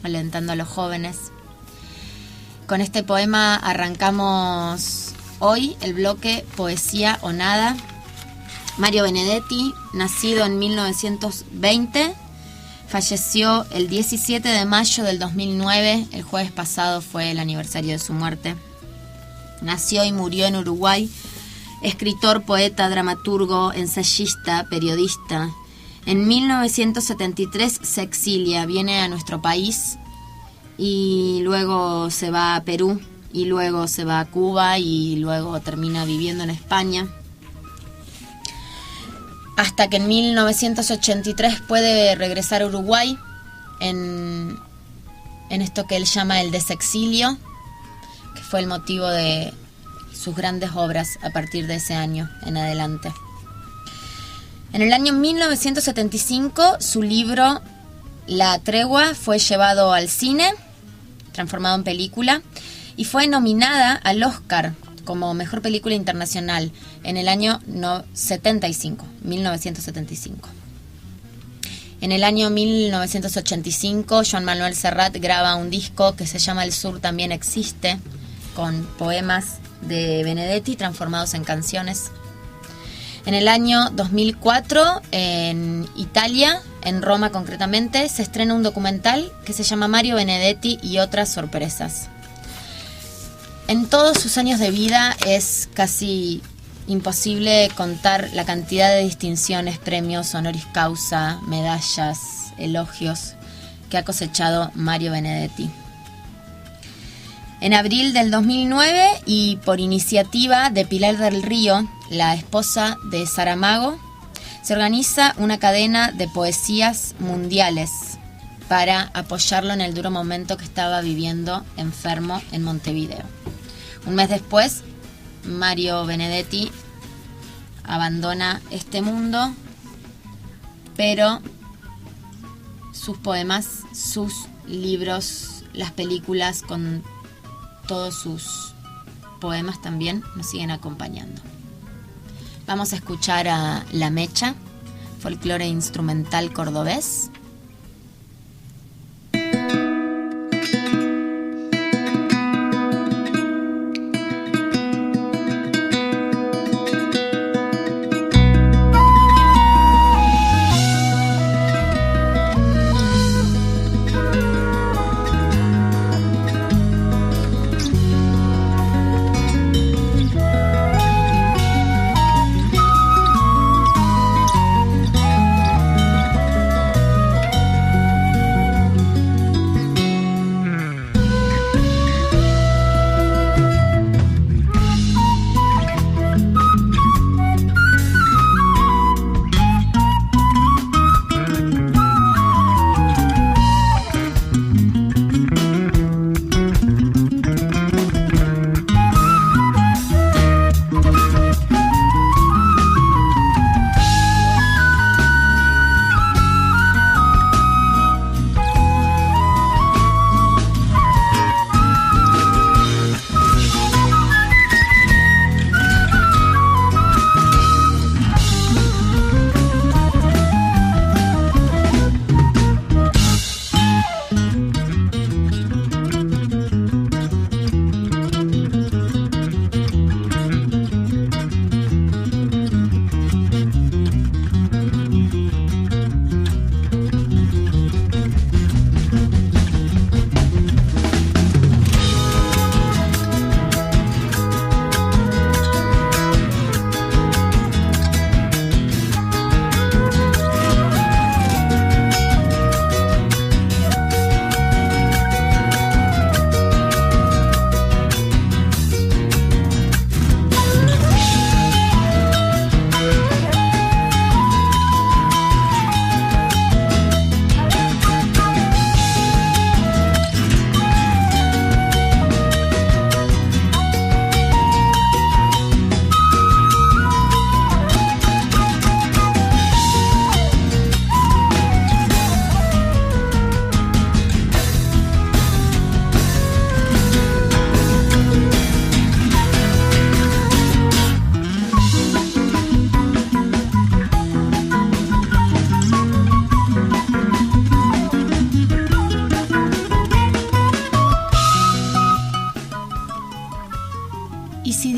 alentando a los jóvenes. Con este poema arrancamos hoy el bloque Poesía o Nada. Mario Benedetti, nacido en 1920, falleció el 17 de mayo del 2009, el jueves pasado fue el aniversario de su muerte. Nació y murió en Uruguay. Escritor, poeta, dramaturgo, ensayista, periodista. En 1973 se exilia, viene a nuestro país y luego se va a Perú y luego se va a Cuba y luego termina viviendo en España. Hasta que en 1983 puede regresar a Uruguay en esto que él llama el desexilio, que fue el motivo de sus grandes obras a partir de ese año en adelante. En el año 1975 su libro La Tregua fue llevado al cine, transformado en película, y fue nominada al Oscar como Mejor Película Internacional en el año 1975. En el año 1985, Joan Manuel Serrat graba un disco que se llama El Sur también existe, con poemas de Benedetti transformados en canciones. En el año 2004, en Italia, en Roma concretamente, se estrena un documental que se llama Mario Benedetti y otras sorpresas. En todos sus años de vida es casi imposible contar la cantidad de distinciones, premios, honoris causa, medallas, elogios que ha cosechado Mario Benedetti. En abril del 2009, y por iniciativa de Pilar del Río, la esposa de Saramago, se organiza una cadena de poesías mundiales para apoyarlo en el duro momento que estaba viviendo enfermo en Montevideo. Un mes después, Mario Benedetti abandona este mundo, pero sus poemas, sus libros, las películas con todos sus poemas también nos siguen acompañando. Vamos a escuchar a La Mecha, folclore instrumental cordobés.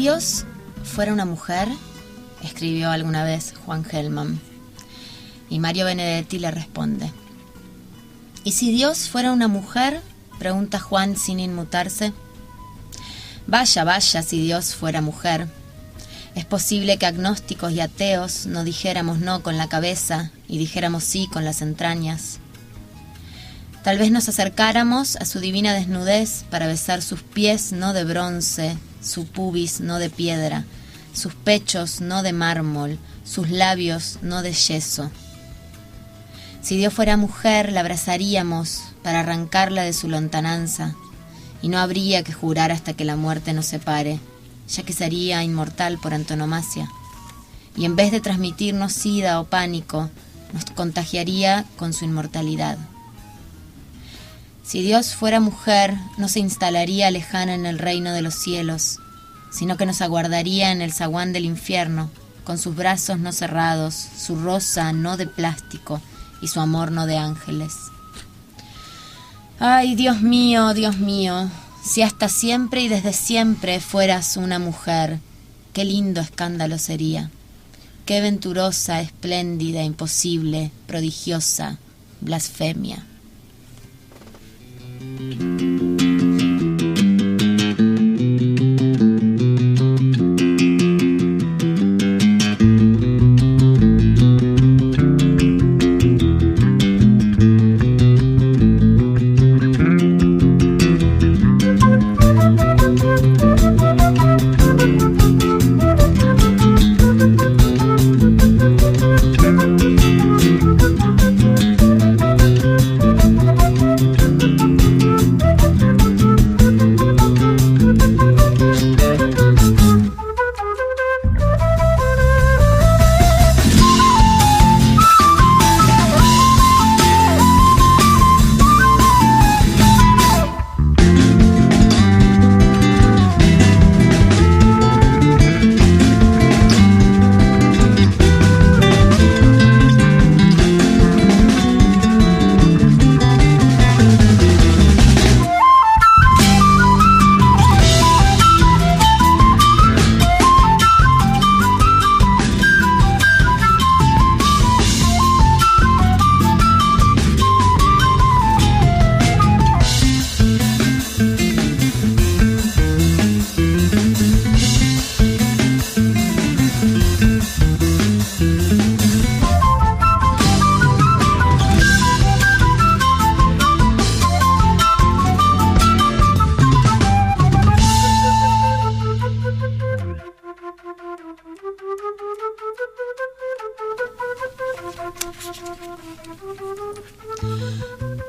Dios fuera una mujer, escribió alguna vez Juan Gelman. Y Mario Benedetti le responde: ¿y si Dios fuera una mujer?, pregunta Juan sin inmutarse. Vaya, vaya, si Dios fuera mujer. Es posible que agnósticos y ateos no dijéramos no con la cabeza y dijéramos sí con las entrañas. Tal vez nos acercáramos a su divina desnudez para besar sus pies no de bronce, su pubis no de piedra, sus pechos no de mármol, sus labios no de yeso. Si Dios fuera mujer, la abrazaríamos para arrancarla de su lontananza, y no habría que jurar hasta que la muerte nos separe, ya que sería inmortal por antonomasia, y en vez de transmitirnos sida o pánico, nos contagiaría con su inmortalidad. Si Dios fuera mujer, no se instalaría lejana en el reino de los cielos, sino que nos aguardaría en el zaguán del infierno, con sus brazos no cerrados, su rosa no de plástico y su amor no de ángeles. Ay, Dios mío, si hasta siempre y desde siempre fueras una mujer, qué lindo escándalo sería. Qué venturosa, espléndida, imposible, prodigiosa blasfemia.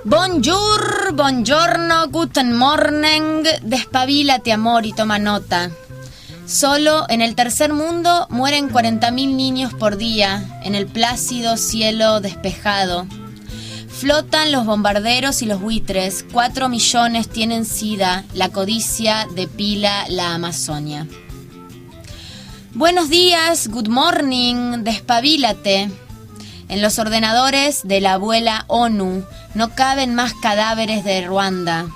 Bonjour, buongiorno, guten morning, despabilate amor y toma nota. Solo en el tercer mundo mueren 40.000 niños por día en el plácido cielo despejado. Flotan los bombarderos y los buitres, 4 millones tienen sida, la codicia depila la Amazonia. Buenos días, good morning, despabilate. En los ordenadores de la abuela ONU no caben más cadáveres de Ruanda.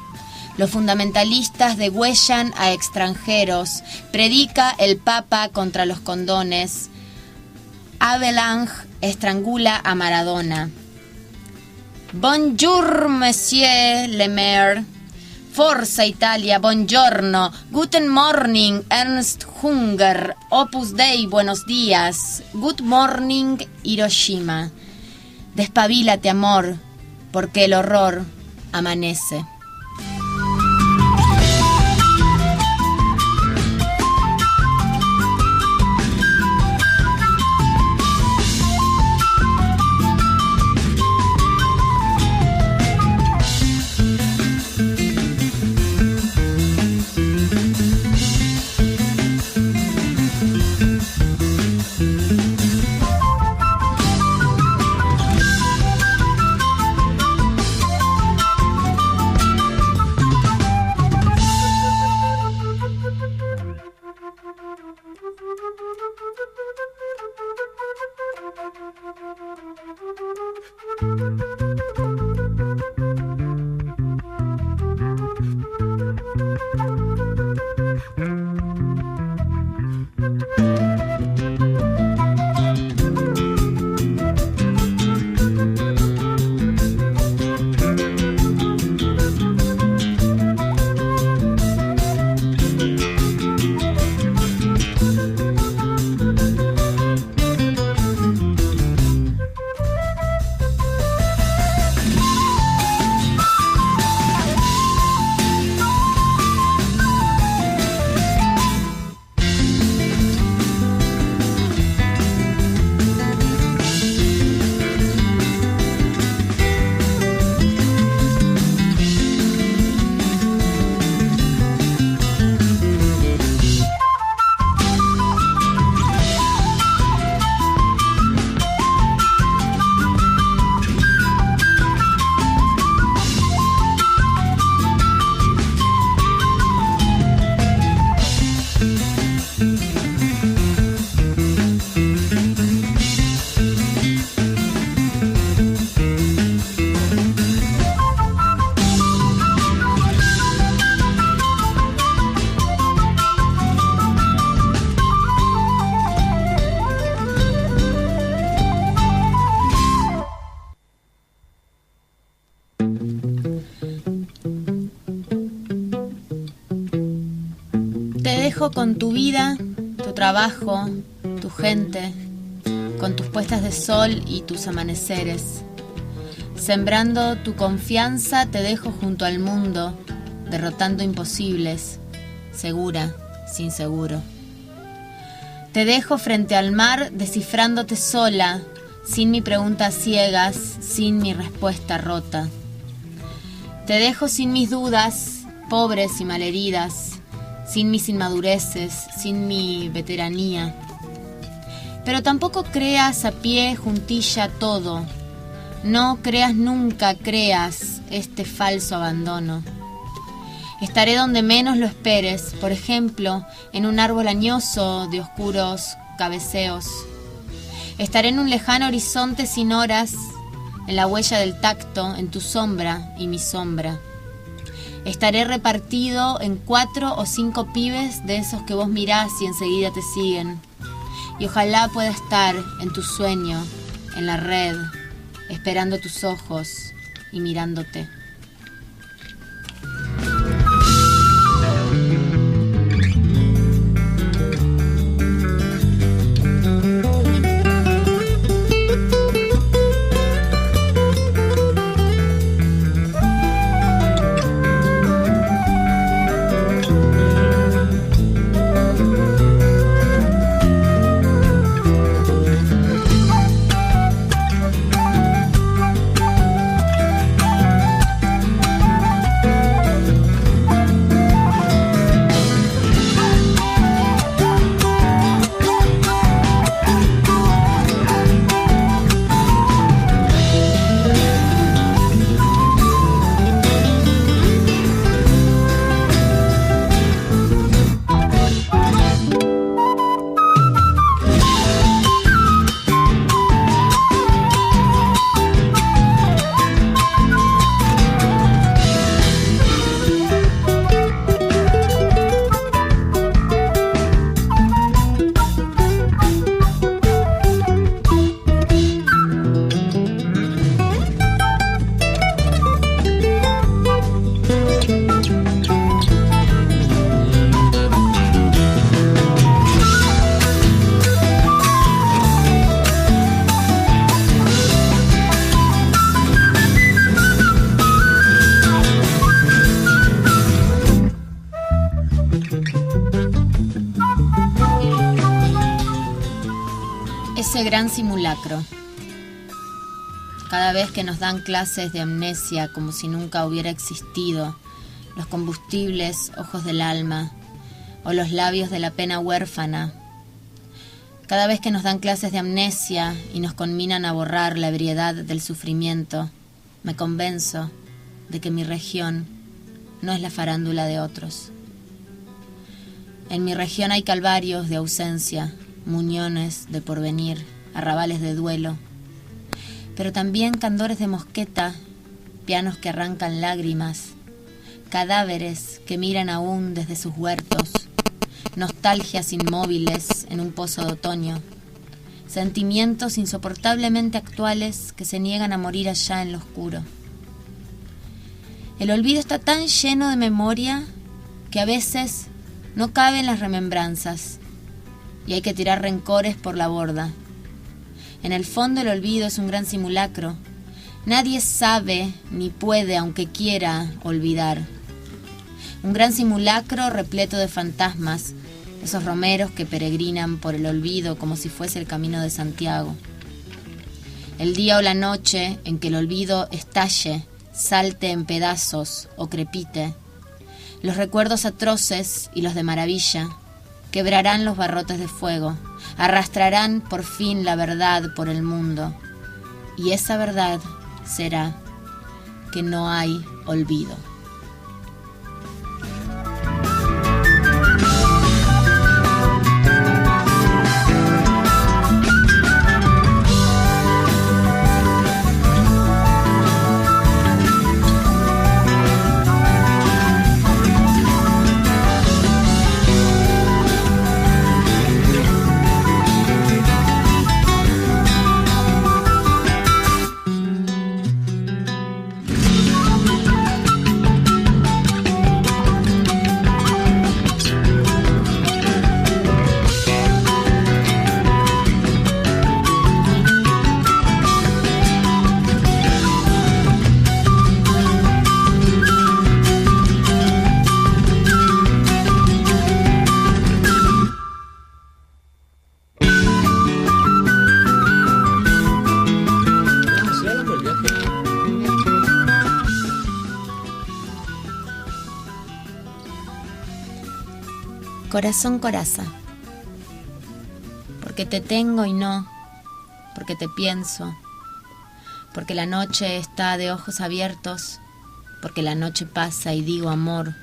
Los fundamentalistas degüellan a extranjeros. Predica el Papa contra los condones. Avalanche estrangula a Maradona. Bonjour, monsieur le maire. Forza Italia, buongiorno. Guten morning, Ernst Hunger. Opus Dei, buenos días. Good morning, Hiroshima. Despabilate, amor, porque el horror amanece. dejo con tu vida, tu trabajo, tu gente, con tus puestas de sol y tus amaneceres. Sembrando tu confianza te dejo junto al mundo, derrotando imposibles, segura, sin seguro. Te dejo frente al mar, descifrándote sola, sin mi preguntas ciegas, sin mi respuesta rota. Te dejo sin mis dudas, pobres y malheridas, sin mis inmadureces, sin mi veteranía. Pero tampoco creas a pie juntilla todo. No creas nunca, creas este falso abandono. Estaré donde menos lo esperes, por ejemplo, en un árbol añoso de oscuros cabeceos. Estaré en un lejano horizonte sin horas, en la huella del tacto, en tu sombra y mi sombra. Estaré repartido en 4 o 5 pibes de esos que vos mirás y enseguida te siguen. Y ojalá pueda estar en tu sueño, en la red, esperando tus ojos y mirándote. Ese gran simulacro. Cada vez que nos dan clases de amnesia como si nunca hubiera existido, los combustibles ojos del alma o los labios de la pena huérfana. Cada vez que nos dan clases de amnesia y nos conminan a borrar la ebriedad del sufrimiento, me convenzo de que mi región no es la farándula de otros. En mi región hay calvarios de ausencia, muñones de porvenir, arrabales de duelo, pero también candores de mosqueta, pianos que arrancan lágrimas, cadáveres que miran aún desde sus huertos, nostalgias inmóviles en un pozo de otoño, sentimientos insoportablemente actuales que se niegan a morir allá en lo oscuro. El olvido está tan lleno de memoria que a veces no caben las remembranzas y hay que tirar rencores por la borda. En el fondo el olvido es un gran simulacro. Nadie sabe ni puede, aunque quiera, olvidar. Un gran simulacro repleto de fantasmas, esos romeros que peregrinan por el olvido como si fuese el camino de Santiago. El día o la noche en que el olvido estalle, salte en pedazos o crepite, los recuerdos atroces y los de maravilla quebrarán los barrotes de fuego, arrastrarán por fin la verdad por el mundo, y esa verdad será que no hay olvido. Corazón coraza. Porque te tengo y no, porque te pienso, porque la noche está de ojos abiertos, porque la noche pasa y digo amor,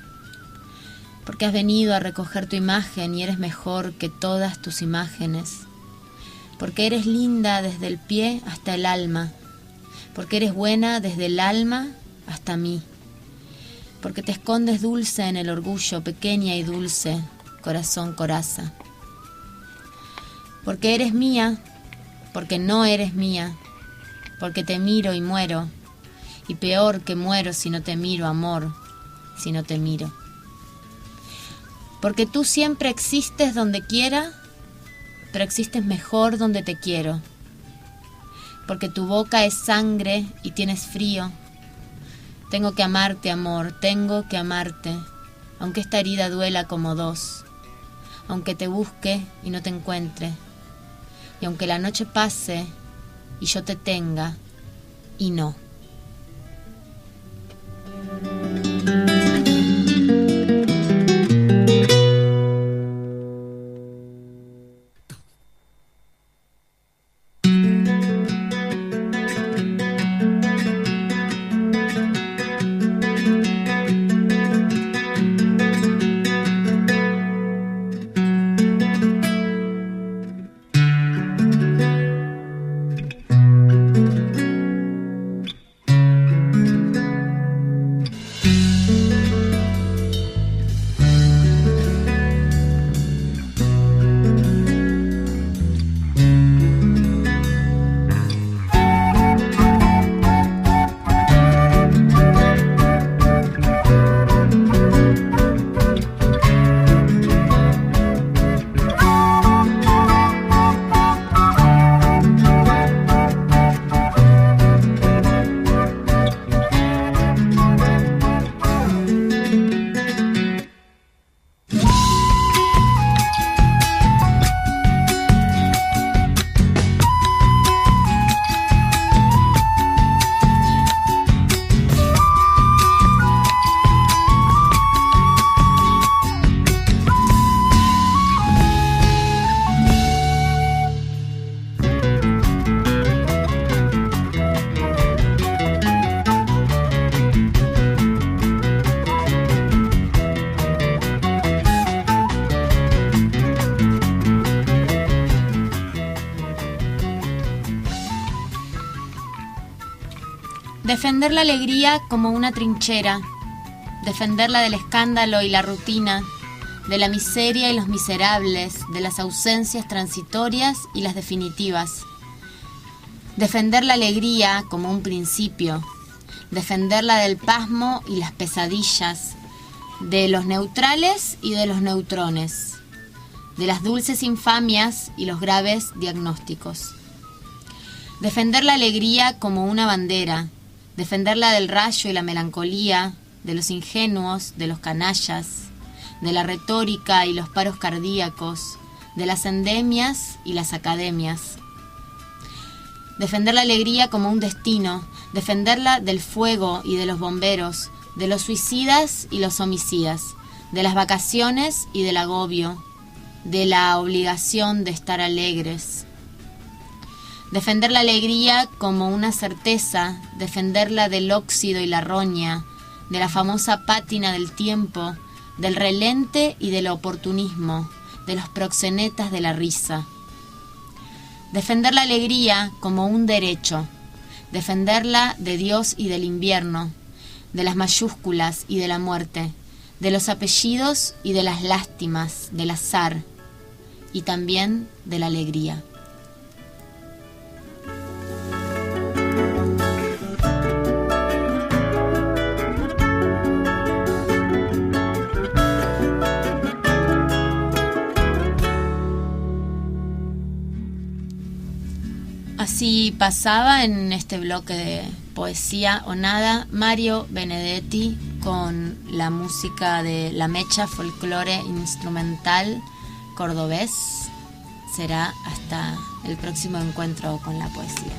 porque has venido a recoger tu imagen y eres mejor que todas tus imágenes, porque eres linda desde el pie hasta el alma, porque eres buena desde el alma hasta mí, porque te escondes dulce en el orgullo, pequeña y dulce, corazón coraza. Porque eres mía, porque no eres mía, porque te miro y muero, y peor que muero si no te miro, amor, si no te miro. Porque tú siempre existes donde quiera, pero existes mejor donde te quiero. Porque tu boca es sangre y tienes frío. Tengo que amarte, amor, tengo que amarte, aunque esta herida duela como dos, aunque te busque y no te encuentre, y aunque la noche pase y yo te tenga y no. Defender la alegría como una trinchera, defenderla del escándalo y la rutina, de la miseria y los miserables, de las ausencias transitorias y las definitivas. Defender la alegría como un principio, defenderla del pasmo y las pesadillas, de los neutrales y de los neutrones, de las dulces infamias y los graves diagnósticos. Defender la alegría como una bandera, defenderla del rayo y la melancolía, de los ingenuos, de los canallas, de la retórica y los paros cardíacos, de las endemias y las academias. Defender la alegría como un destino, defenderla del fuego y de los bomberos, de los suicidas y los homicidas, de las vacaciones y del agobio, de la obligación de estar alegres. Defender la alegría como una certeza, defenderla del óxido y la roña, de la famosa pátina del tiempo, del relente y del oportunismo, de los proxenetas de la risa. Defender la alegría como un derecho, defenderla de Dios y del invierno, de las mayúsculas y de la muerte, de los apellidos y de las lástimas, del azar, y también de la alegría. Así pasaba en este bloque de Poesía o Nada Mario Benedetti con la música de La Mecha, folclore instrumental cordobés. Será hasta el próximo encuentro con la poesía.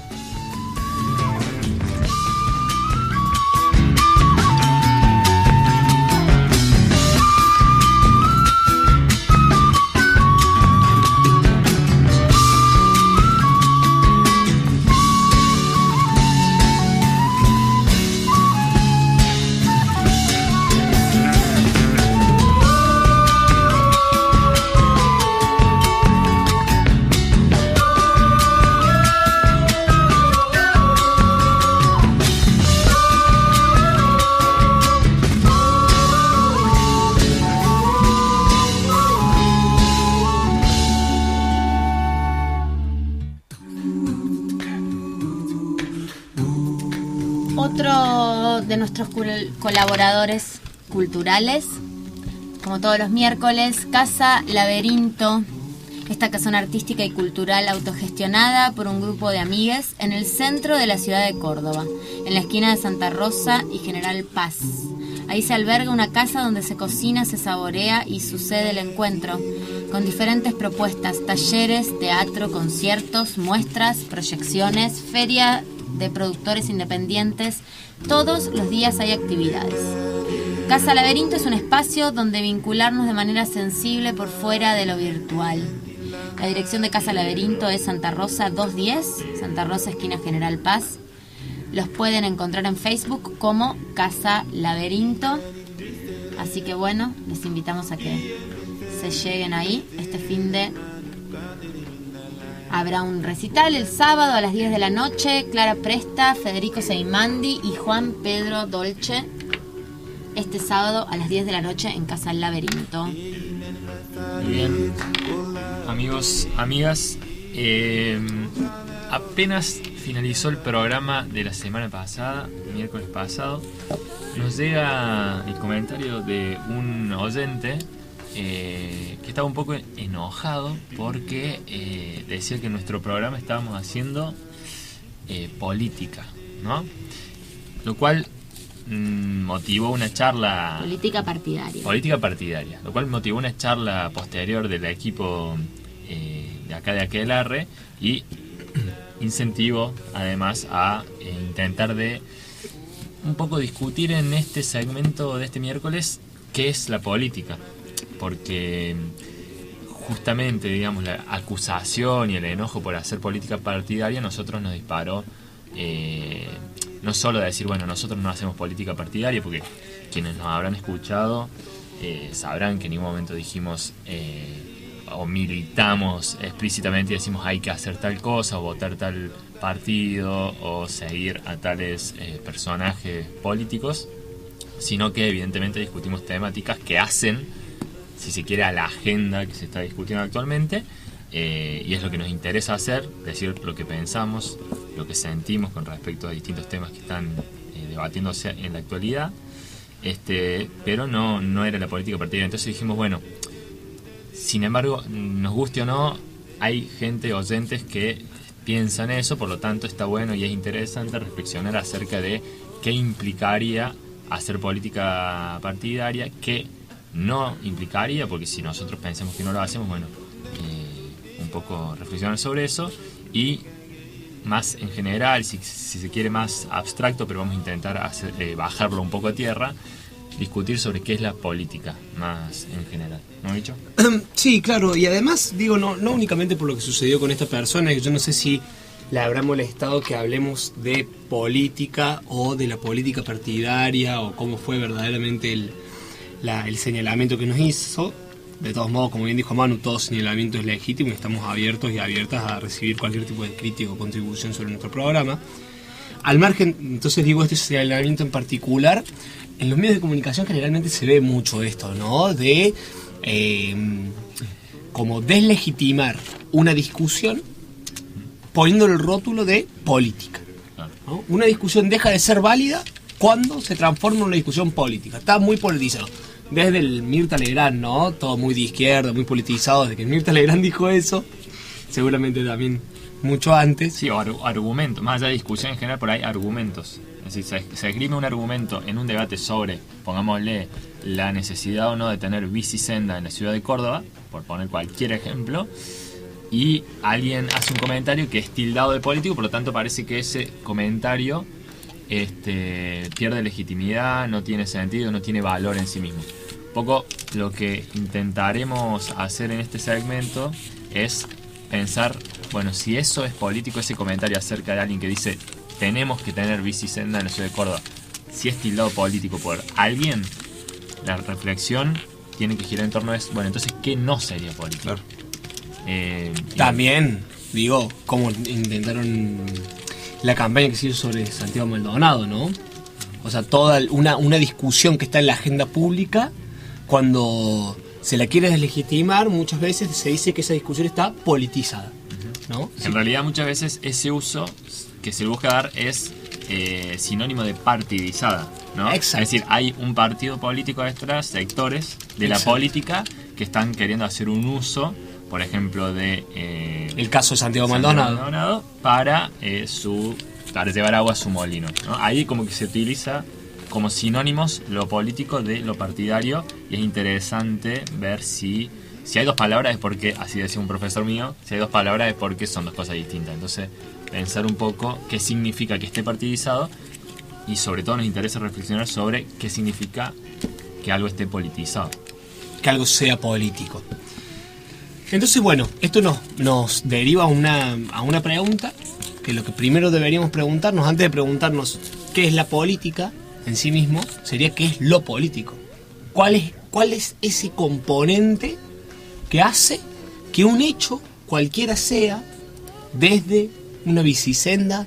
de nuestros colaboradores culturales. Como todos los miércoles, Casa Laberinto, esta casona artística y cultural autogestionada por un grupo de amigues en el centro de la ciudad de Córdoba, en la esquina de Santa Rosa y General Paz. Ahí se alberga una casa donde se cocina, se saborea y sucede el encuentro, con diferentes propuestas, talleres, teatro, conciertos, muestras, proyecciones, feria de productores independientes. Todos los días hay actividades. Casa Laberinto es un espacio donde vincularnos de manera sensible por fuera de lo virtual. La dirección de Casa Laberinto es Santa Rosa 210, Santa Rosa esquina General Paz. Los pueden encontrar en Facebook como Casa Laberinto. Así que bueno, les invitamos a que se lleguen ahí. Este fin de habrá un recital el sábado a las 10 de la noche. Clara Presta, Federico Seimandi y Juan Pedro Dolce. Este sábado a las 10 de la noche en Casa Laberinto.
Muy bien. Amigos, amigas, apenas finalizó el programa de la semana pasada, miércoles pasado, nos llega el comentario de un oyente que estaba un poco enojado porque decía que en nuestro programa estábamos haciendo política, ¿no? Lo cual motivó una charla...
Política partidaria,
lo cual motivó una charla posterior del equipo de acá de Aquelarre y incentivo además a intentar de un poco discutir en este segmento de este miércoles qué es la política, porque justamente, digamos, la acusación y el enojo por hacer política partidaria nosotros nos disparó no solo de decir, bueno, nosotros no hacemos política partidaria, porque quienes nos habrán escuchado sabrán que en ningún momento dijimos o militamos explícitamente y decimos hay que hacer tal cosa o votar tal partido o seguir a tales personajes políticos, sino que evidentemente discutimos temáticas que hacen, si se quiere, a la agenda que se está discutiendo actualmente, y es lo que nos interesa hacer, decir lo que pensamos, lo que sentimos con respecto a distintos temas que están debatiéndose en la actualidad, pero no era la política partidaria. Entonces dijimos, bueno, sin embargo, nos guste o no, hay gente, oyentes que piensan eso, por lo tanto está bueno y es interesante reflexionar acerca de qué implicaría hacer política partidaria, qué no implicaría, porque si nosotros pensamos que no lo hacemos, bueno, un poco reflexionar sobre eso, y más en general, si se quiere más abstracto, pero vamos a intentar bajarlo un poco a tierra, discutir sobre qué es la política más en general, ¿no, Bicho?
Sí, claro, y además, digo, no únicamente por lo que sucedió con esta persona, que yo no sé si le habrá molestado que hablemos de política o de la política partidaria o cómo fue verdaderamente el señalamiento que nos hizo. De todos modos, como bien dijo Manu, todo señalamiento es legítimo y estamos abiertos y abiertas a recibir cualquier tipo de crítica o contribución sobre nuestro programa. Al margen, entonces digo, este señalamiento en particular, en los medios de comunicación generalmente se ve mucho esto, ¿no? De como deslegitimar una discusión poniéndole el rótulo de política, ¿no? Una discusión deja de ser válida cuando se transforma en una discusión política. Está muy politizado. Desde el Mirta Legrand, ¿no? Todo muy de izquierda, muy politizado. Desde que Mirta Legrand dijo eso, seguramente también mucho antes.
Sí, o argumentos. Más allá de discusión en general, por ahí argumentos. Es decir, se esgrime un argumento en un debate sobre, pongámosle, la necesidad o no de tener bicisenda en la ciudad de Córdoba, por poner cualquier ejemplo, y alguien hace un comentario que es tildado de político, por lo tanto parece que ese comentario pierde legitimidad, no tiene sentido, no tiene valor en sí mismo. Un poco lo que intentaremos hacer en este segmento es pensar, bueno, si eso es político, ese comentario acerca de alguien que dice tenemos que tener bicisenda en la ciudad de Córdoba, si es tildado político por alguien, la reflexión tiene que girar en torno a eso. Bueno, entonces, ¿qué no sería político? Claro.
También, digo, como intentaron la campaña que se hizo sobre Santiago Maldonado, ¿no? O sea, toda una discusión que está en la agenda pública, cuando se la quiere deslegitimar, muchas veces se dice que esa discusión está politizada, ¿no?
En realidad, muchas veces ese uso que se busca dar es sinónimo de partidizada, ¿no?
Exacto.
Es decir, hay un partido político extra, sectores de la política que están queriendo hacer un uso, por ejemplo, de
el caso de Santiago Maldonado
para llevar agua a su molino, ¿no? Ahí como que se utiliza como sinónimos lo político de lo partidario, y es interesante ver si hay dos palabras es porque, así decía un profesor mío, si hay dos palabras es porque son dos cosas distintas. Entonces, pensar un poco qué significa que esté partidizado, y sobre todo nos interesa reflexionar sobre qué significa que algo esté politizado.
Que algo sea político. Entonces, bueno, esto nos deriva a una pregunta, que lo que primero deberíamos preguntarnos, antes de preguntarnos qué es la política en sí mismo, sería qué es lo político. ¿Cuál es ese componente que hace que un hecho, cualquiera sea, desde una bicisenda,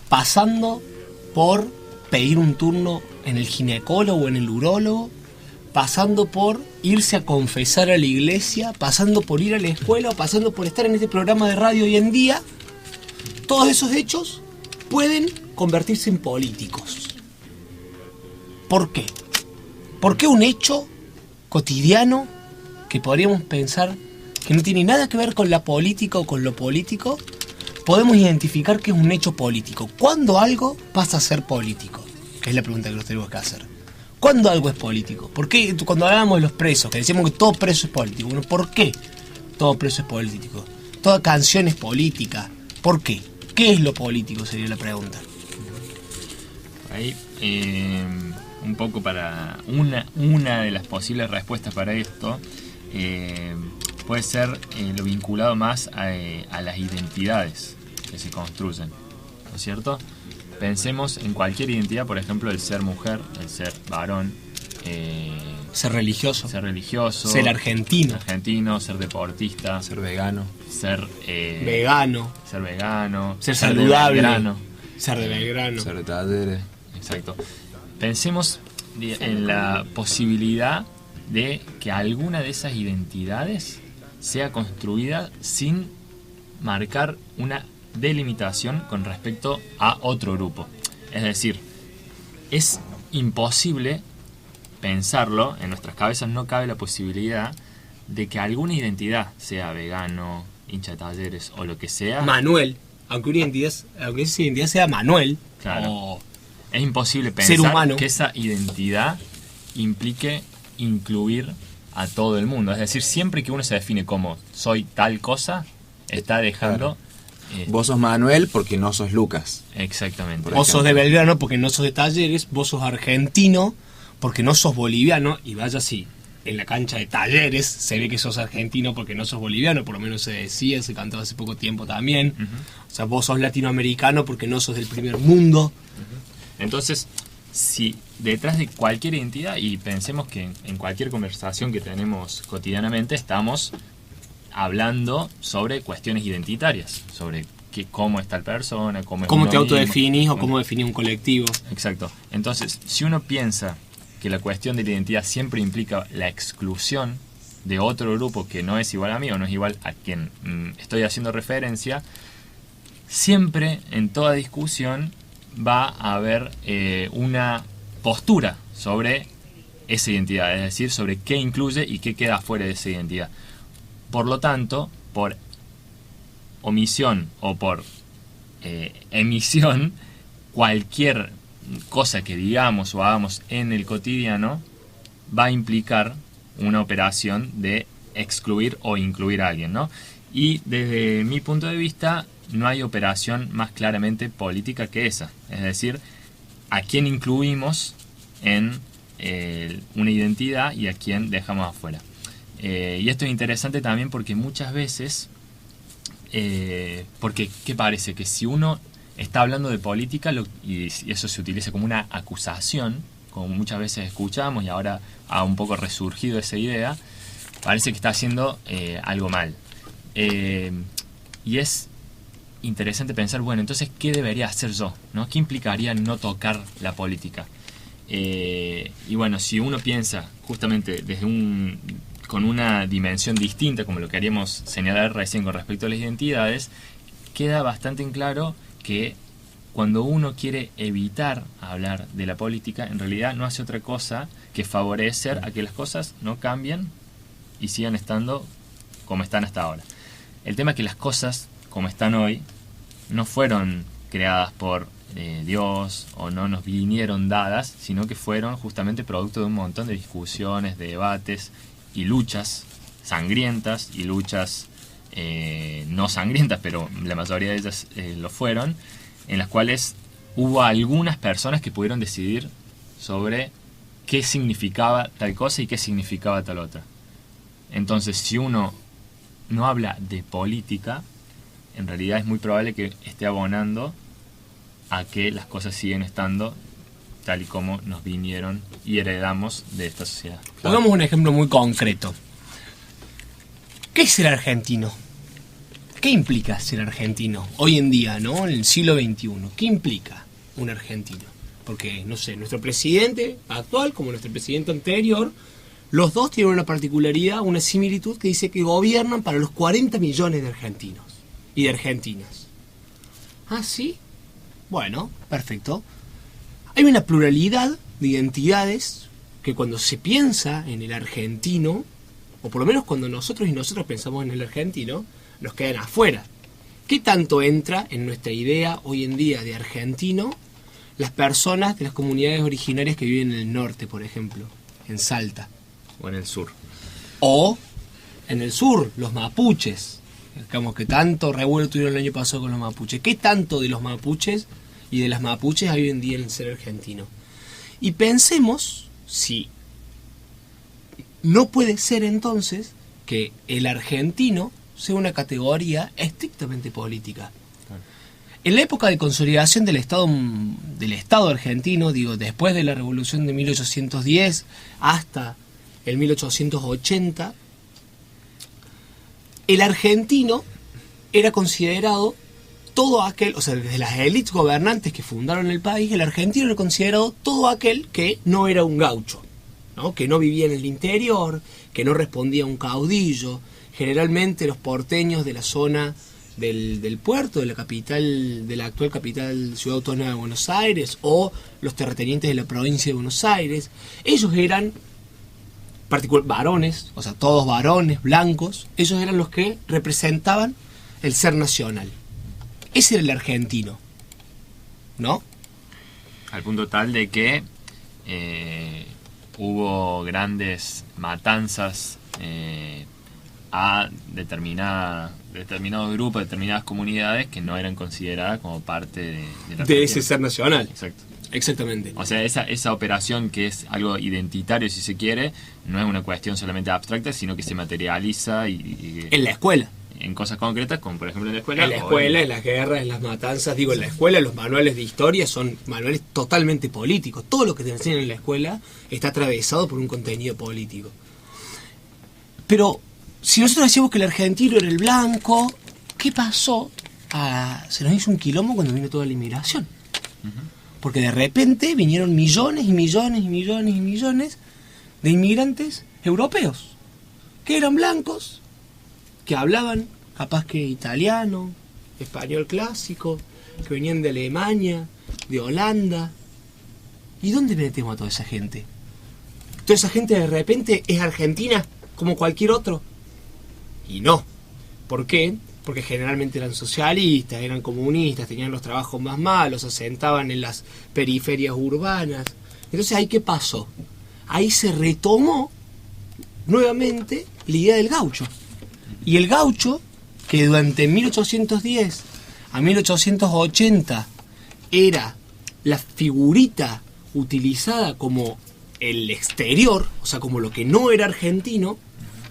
pasando por pedir un turno en el ginecólogo o en el urólogo, pasando por irse a confesar a la iglesia, pasando por ir a la escuela, o pasando por estar en este programa de radio hoy en día, todos esos hechos pueden convertirse en políticos. ¿Por qué? ¿Por qué un hecho cotidiano que podríamos pensar que no tiene nada que ver con la política o con lo político, podemos identificar que es un hecho político? ¿Cuándo algo pasa a ser político? Que es la pregunta que nos tenemos que hacer. ¿Cuándo algo es político? ¿Por qué cuando hablábamos de los presos, que decíamos que todo preso es político? Bueno, ¿por qué todo preso es político? Toda canción es política. ¿Por qué? ¿Qué es lo político? Sería la pregunta.
Ahí, un poco para una de las posibles respuestas para esto puede ser lo vinculado más a las identidades que se construyen, ¿no es cierto? Pensemos en cualquier identidad, por ejemplo, el ser mujer, el ser varón,
ser religioso, ser argentino,
ser deportista,
ser vegano,
ser
vegano,
ser
saludable,
ser de Belgrano,
ser de Talleres.
Exacto. Pensemos en la posibilidad de que alguna de esas identidades sea construida sin marcar una delimitación con respecto a otro grupo. Es decir, es imposible pensarlo, en nuestras cabezas no cabe la posibilidad de que alguna identidad, sea vegano, hincha de Talleres o lo que sea,
Manuel, aunque esa identidad sea Manuel,
claro, es imposible pensar que esa identidad implique incluir a todo el mundo. Es decir, siempre que uno se define como soy tal cosa, está dejando...
Vos sos Manuel porque no sos Lucas.
Exactamente.
Vos sos de Belgrano porque no sos de Talleres. Vos sos argentino porque no sos boliviano. Y vaya así, en la cancha de Talleres se ve que sos argentino porque no sos boliviano. Por lo menos se decía, se cantaba hace poco tiempo también. O sea, vos sos latinoamericano porque no sos del primer mundo.
Entonces, si detrás de cualquier identidad, y pensemos que en cualquier conversación que tenemos cotidianamente, estamos hablando sobre cuestiones identitarias, sobre cómo es tal persona, cómo
te autodefinís o cómo definís un colectivo.
Exacto. Entonces, si uno piensa que la cuestión de la identidad siempre implica la exclusión de otro grupo que no es igual a mí o no es igual a quien estoy haciendo referencia, siempre en toda discusión va a haber una postura sobre esa identidad, es decir, sobre qué incluye y qué queda fuera de esa identidad. Por lo tanto, por omisión o por emisión, cualquier cosa que digamos o hagamos en el cotidiano va a implicar una operación de excluir o incluir a alguien, ¿no? Y desde mi punto de vista, no hay operación más claramente política que esa. Es decir, a quién incluimos en una identidad y a quién dejamos afuera. Y esto es interesante también porque muchas veces, porque ¿qué parece? Que si uno está hablando de política y eso se utiliza como una acusación, como muchas veces escuchamos y ahora ha un poco resurgido esa idea, parece que está haciendo algo mal. Y es interesante pensar, bueno, entonces, ¿qué debería hacer yo? ¿No? ¿Qué implicaría no tocar la política? Y bueno, si uno piensa justamente con una dimensión distinta, como lo que queríamos señalar recién con respecto a las identidades, queda bastante en claro que cuando uno quiere evitar hablar de la política, en realidad no hace otra cosa que favorecer a que las cosas no cambien y sigan estando como están hasta ahora. El tema es que las cosas como están hoy no fueron creadas por Dios o no nos vinieron dadas, sino que fueron justamente producto de un montón de discusiones, de debates y luchas sangrientas y luchas no sangrientas, pero la mayoría de ellas lo fueron, en las cuales hubo algunas personas que pudieron decidir sobre qué significaba tal cosa y qué significaba tal otra. Entonces, si uno no habla de política, en realidad es muy probable que esté abonando a que las cosas siguen estando tal y como nos vinieron y heredamos de esta sociedad.
Pongamos un ejemplo muy concreto. ¿Qué es ser argentino? ¿Qué implica ser argentino hoy en día, ¿no? En el siglo XXI. ¿Qué implica un argentino? Porque, no sé, nuestro presidente actual como nuestro presidente anterior, los dos tienen una particularidad, una similitud que dice que gobiernan para los 40 millones de argentinos y de argentinas. ¿Ah, sí? Bueno, perfecto. Hay una pluralidad de identidades que cuando se piensa en el argentino, o por lo menos cuando nosotros y nosotras pensamos en el argentino, nos quedan afuera. ¿Qué tanto entra en nuestra idea hoy en día de argentino las personas de las comunidades originarias que viven en el norte, por ejemplo, en Salta?
O en el sur.
O en el sur, los mapuches. Digamos que tanto revuelo tuvieron el año pasado con los mapuches. ¿Qué tanto de los mapuches y de las mapuches hay hoy en día en el ser argentino? Y pensemos si no puede ser entonces que el argentino sea una categoría estrictamente política. En la época de consolidación del Estado argentino, digo, después de la Revolución de 1810 hasta el 1880, el argentino era considerado todo aquel, o sea, desde las élites gobernantes que fundaron el país, el argentino era considerado todo aquel que no era un gaucho, ¿no? Que no vivía en el interior, que no respondía a un caudillo. Generalmente los porteños de la zona del puerto, de la capital, de la actual capital ciudad autónoma de Buenos Aires, o los terratenientes de la provincia de Buenos Aires, ellos eran varones, o sea, todos varones, blancos, ellos eran los que representaban el ser nacional. Ese era el argentino, ¿no?
Al punto tal de que hubo grandes matanzas a determinados grupos, determinadas comunidades que no eran consideradas como parte
de ese ser nacional.
Exacto.
Exactamente.
O sea, esa operación que es algo identitario, si se quiere, no es una cuestión solamente abstracta, sino que se materializa y
en la escuela.
En cosas concretas, como por ejemplo en la escuela.
En la escuela, en las guerras, en las matanzas. Digo, en la escuela los manuales de historia son manuales totalmente políticos. Todo lo que te enseñan en la escuela está atravesado por un contenido político. Pero si nosotros decíamos que el argentino era el blanco, ¿qué pasó? Se nos hizo un quilombo cuando vino toda la inmigración. Porque de repente vinieron millones y millones y millones y millones de inmigrantes europeos, que eran blancos, que hablaban capaz que italiano, español clásico, que venían de Alemania, de Holanda. ¿Y dónde metemos a toda esa gente? Toda esa gente de repente es argentina como cualquier otro. Y no. ¿Por qué? Porque generalmente eran socialistas, eran comunistas, tenían los trabajos más malos, se asentaban en las periferias urbanas. Entonces, ¿ahí qué pasó? Ahí se retomó nuevamente la idea del gaucho. Y el gaucho, que durante 1810 a 1880 era la figurita utilizada como el exterior, o sea, como lo que no era argentino,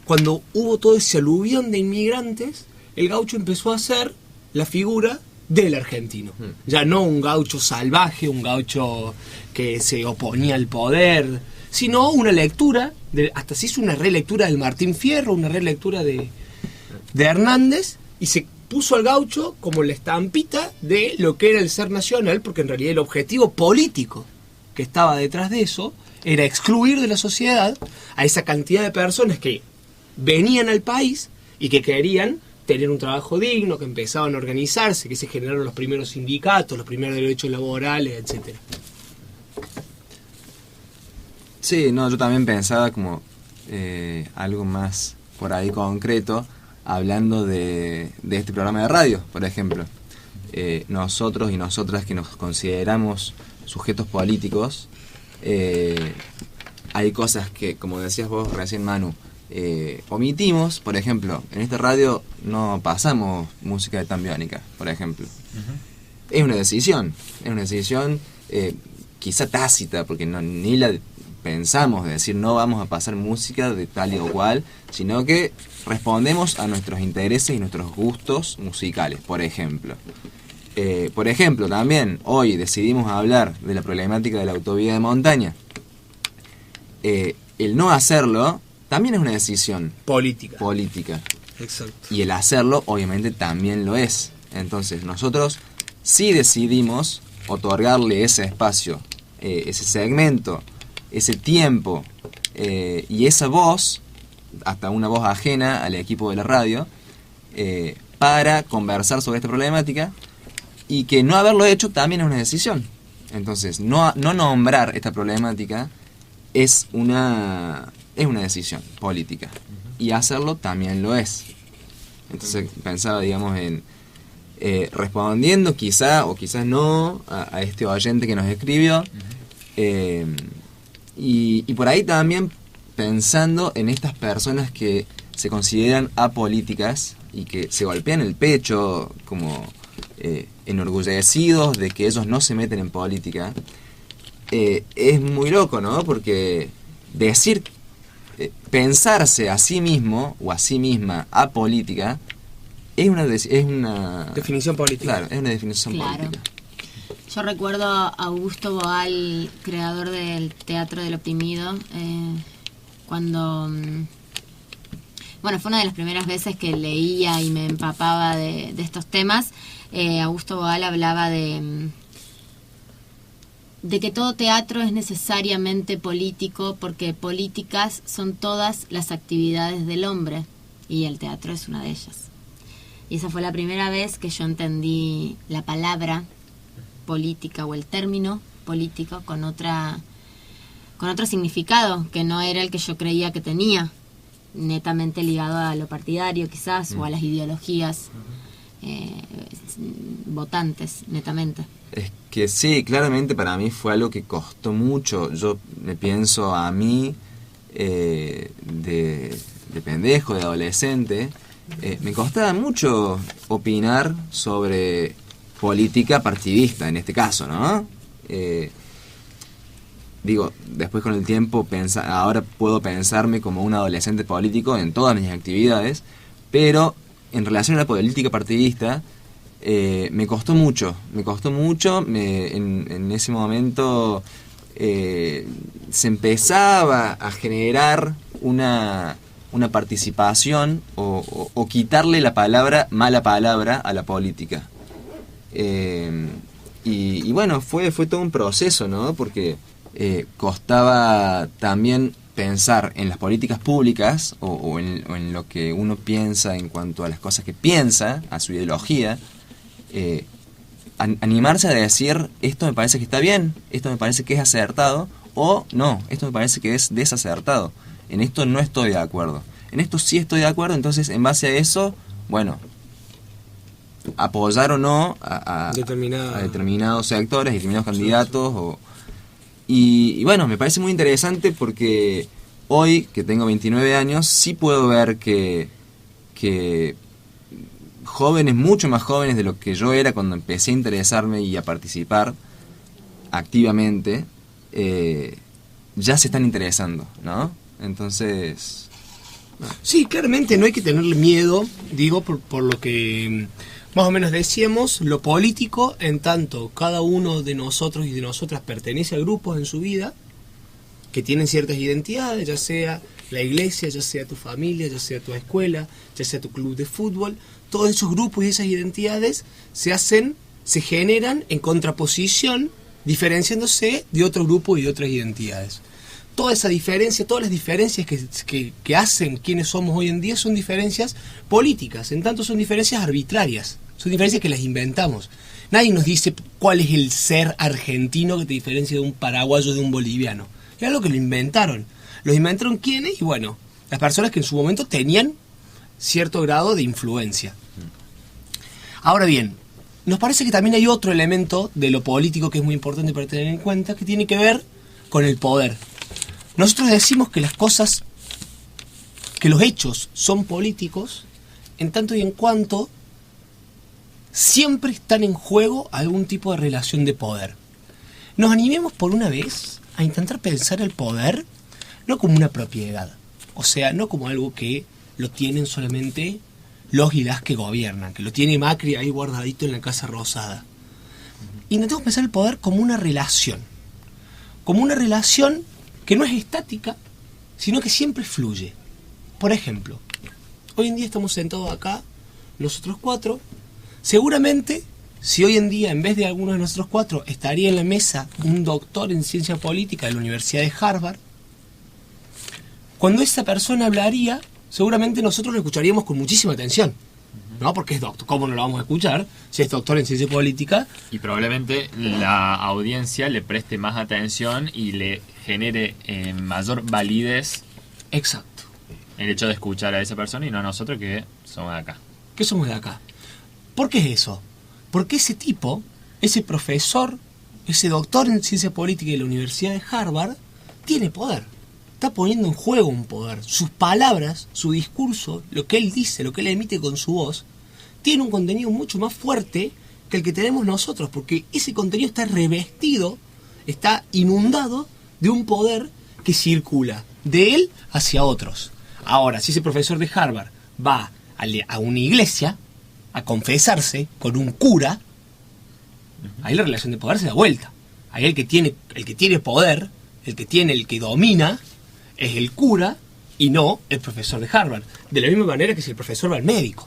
cuando hubo todo ese aluvión de inmigrantes, el gaucho empezó a ser la figura del argentino. Ya no un gaucho salvaje, un gaucho que se oponía al poder, sino una lectura, hasta se hizo una relectura del Martín Fierro, una relectura de Hernández, y se puso al gaucho como la estampita de lo que era el ser nacional, porque en realidad el objetivo político que estaba detrás de eso era excluir de la sociedad a esa cantidad de personas que venían al país y que querían tener un trabajo digno, que empezaban a organizarse, que se generaron los primeros sindicatos, los primeros derechos laborales, etcétera.
Sí, no, yo también pensaba como algo más por ahí concreto, hablando de este programa de radio, por ejemplo. Nosotros y nosotras que nos consideramos sujetos políticos, hay cosas que, como decías vos recién, Manu, omitimos. Por ejemplo, en esta radio no pasamos música de Tambiónica, por ejemplo. Uh-huh. Es una decisión quizá tácita, porque ni la pensamos de decir no vamos a pasar música de tal y o cual, sino que respondemos a nuestros intereses y nuestros gustos musicales, por ejemplo. También hoy decidimos hablar de la problemática de la autovía de montaña. El no hacerlo también es una decisión política.
Exacto.
Y el hacerlo obviamente también lo es. Entonces nosotros sí decidimos otorgarle ese espacio, ese segmento, ese tiempo y esa voz, hasta una voz ajena al equipo de la radio, para conversar sobre esta problemática, y que no haberlo hecho también es una decisión. Entonces, no nombrar esta problemática es una decisión política, y hacerlo también lo es. Entonces pensaba, digamos, en respondiendo quizá o quizás no a este oyente que nos escribió, y por ahí también pensando en estas personas que se consideran apolíticas y que se golpean el pecho como enorgullecidos de que ellos no se meten en política. Es muy loco, ¿no? Porque decir, pensarse a sí mismo o a sí misma apolítica es una
definición política.
Claro, es una definición política.
Yo recuerdo a Augusto Boal, creador del Teatro del Oprimido, cuando... Bueno, fue una de las primeras veces que leía y me empapaba de estos temas. Augusto Boal hablaba de que todo teatro es necesariamente político, porque políticas son todas las actividades del hombre, y el teatro es una de ellas. Y esa fue la primera vez que yo entendí la palabra política o el término político con otro significado, que no era el que yo creía que tenía, netamente ligado a lo partidario quizás, o a las ideologías votantes, netamente.
Es que sí, claramente para mí fue algo que costó mucho. Yo me pienso a mí de pendejo, de adolescente, me costaba mucho opinar sobre política partidista, en este caso, ¿no? Digo, después con el tiempo, ahora puedo pensarme como un adolescente político en todas mis actividades, pero en relación a la política partidista, me costó mucho. En ese momento se empezaba a generar una participación o quitarle la mala palabra a la política. Y bueno, fue todo un proceso, ¿no? Porque costaba también pensar en las políticas públicas o en lo que uno piensa en cuanto a las cosas que piensa, a su ideología, animarse a decir, esto me parece que está bien, esto me parece que es acertado, o no, esto me parece que es desacertado, en esto no estoy de acuerdo, en esto sí estoy de acuerdo. Entonces en base a eso, bueno, apoyar o no a determinados sectores, determinados candidatos. Y bueno, me parece muy interesante porque hoy, que tengo 29 años, sí puedo ver que jóvenes, mucho más jóvenes de lo que yo era cuando empecé a interesarme y a participar activamente, ya se están interesando, ¿no? Entonces...
Sí, claramente no hay que tenerle miedo, digo, por lo que más o menos decíamos, lo político, en tanto cada uno de nosotros y de nosotras pertenece a grupos en su vida que tienen ciertas identidades, ya sea la iglesia, ya sea tu familia, ya sea tu escuela, ya sea tu club de fútbol. Todos esos grupos y esas identidades se generan en contraposición, diferenciándose de otro grupo y de otras identidades. toda esa diferencia, todas las diferencias que hacen quienes somos hoy en día son diferencias políticas, en tanto son diferencias arbitrarias, son diferencias que las inventamos. Nadie nos dice cuál es el ser argentino que te diferencia de un paraguayo de un boliviano. Es algo que lo inventaron. ¿Los inventaron quiénes? Y bueno, las personas que en su momento tenían cierto grado de influencia. Ahora bien, nos parece que también hay otro elemento de lo político que es muy importante para tener en cuenta, que tiene que ver con el poder. Nosotros decimos que las cosas, que los hechos son políticos, en tanto y en cuanto siempre están en juego algún tipo de relación de poder. Nos animemos por una vez a intentar pensar el poder no como una propiedad, o sea, no como algo que lo tienen solamente los y las que gobiernan, que lo tiene Macri ahí guardadito en la Casa Rosada. Intentemos pensar el poder como una relación que no es estática, sino que siempre fluye. Por ejemplo, hoy en día estamos sentados acá, nosotros cuatro. Seguramente, si hoy en día en vez de alguno de nosotros cuatro estaría en la mesa un doctor en ciencia política de la Universidad de Harvard, cuando esa persona hablaría, seguramente nosotros lo escucharíamos con muchísima atención, ¿no? Porque es doctor, ¿cómo no lo vamos a escuchar si es doctor en ciencia política?
Y probablemente la audiencia le preste más atención y le genere mayor validez.
Exacto.
El hecho de escuchar a esa persona y no a nosotros que somos de acá.
¿Qué somos de acá? ¿Por qué es eso? Porque ese tipo, ese profesor, ese doctor en ciencia política de la Universidad de Harvard, tiene poder. Está poniendo en juego un poder. Sus palabras, su discurso, lo que él dice, lo que él emite con su voz, tiene un contenido mucho más fuerte que el que tenemos nosotros, porque ese contenido está revestido, está inundado de un poder que circula de él hacia otros. Ahora, si ese profesor de Harvard va a una iglesia a confesarse con un cura, ahí la relación de poder se da vuelta. Ahí el que tiene poder, el que domina, es el cura y no el profesor de Harvard. De la misma manera que si el profesor va al médico,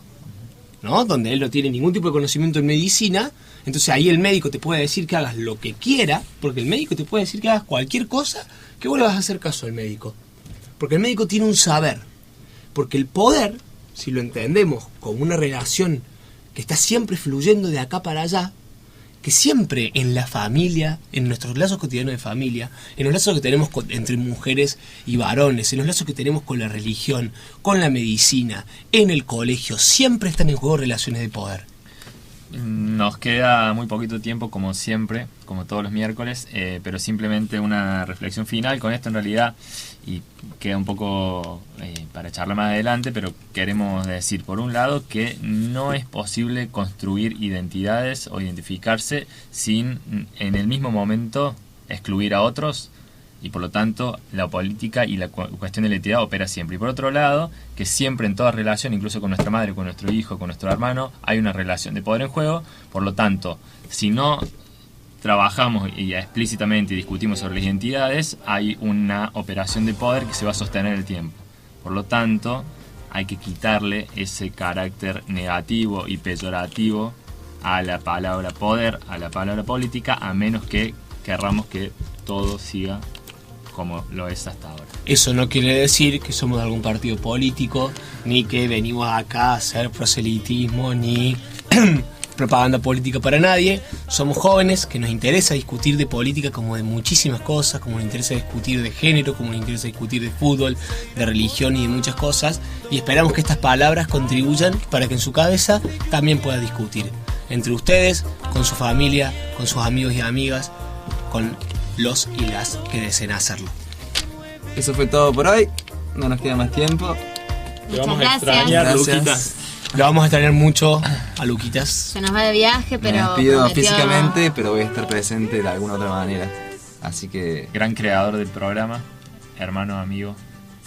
¿no? Donde él no tiene ningún tipo de conocimiento en medicina, entonces ahí el médico te puede decir que hagas lo que quiera, porque el médico te puede decir que hagas cualquier cosa, que vos le vas a hacer caso al médico. Porque el médico tiene un saber. Porque el poder, si lo entendemos como una relación que está siempre fluyendo de acá para allá, que siempre en la familia, en nuestros lazos cotidianos de familia, en los lazos que tenemos entre mujeres y varones, en los lazos que tenemos con la religión, con la medicina, en el colegio, siempre están en juego relaciones de poder.
Nos queda muy poquito tiempo, como siempre, como todos los miércoles, pero simplemente una reflexión final con esto en realidad, y queda un poco para charlar más adelante, pero queremos decir, por un lado, que no es posible construir identidades o identificarse sin, en el mismo momento, excluir a otros, y por lo tanto la política y la cuestión de la identidad opera siempre. Y por otro lado, que siempre en toda relación, incluso con nuestra madre, con nuestro hijo, con nuestro hermano, hay una relación de poder en juego. Por lo tanto, si no trabajamos y explícitamente discutimos sobre las identidades, hay una operación de poder que se va a sostener en el tiempo. Por lo tanto, hay que quitarle ese carácter negativo y peyorativo a la palabra poder, a la palabra política, a menos que querramos que todo siga como lo es hasta ahora.
Eso no quiere decir que somos de algún partido político, ni que venimos acá a hacer proselitismo, ni propaganda política para nadie. Somos jóvenes que nos interesa discutir de política como de muchísimas cosas, como nos interesa discutir de género, como nos interesa discutir de fútbol, de religión y de muchas cosas, y esperamos que estas palabras contribuyan para que en su cabeza también pueda discutir entre ustedes, con su familia, con sus amigos y amigas, con los y las que deseen hacerlo.
Eso fue todo por hoy. No nos queda más tiempo.
Te vamos
Muchas
a extrañar,
gracias.
Luquitas.
Le vamos a extrañar mucho a Luquitas.
Se nos va de viaje, pero
Me despido
prometió
físicamente, pero voy a estar presente de alguna otra manera. Así que
Gran creador del programa, hermano, amigo,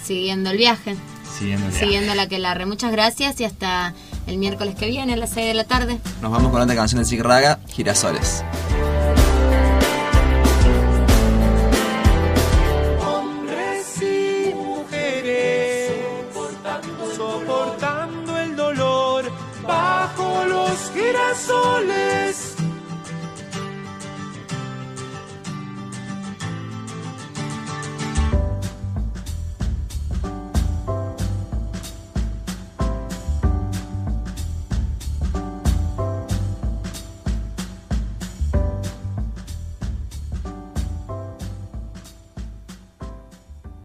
siguiendo el viaje,
siguiendo el viaje.
siguiendo la que larre. Muchas gracias y hasta el miércoles que viene a las 6 de la tarde.
nos vamos con otra canción de Sig Raga, Girasoles.
Hombres y mujeres soportando el dolor bajo los girasoles.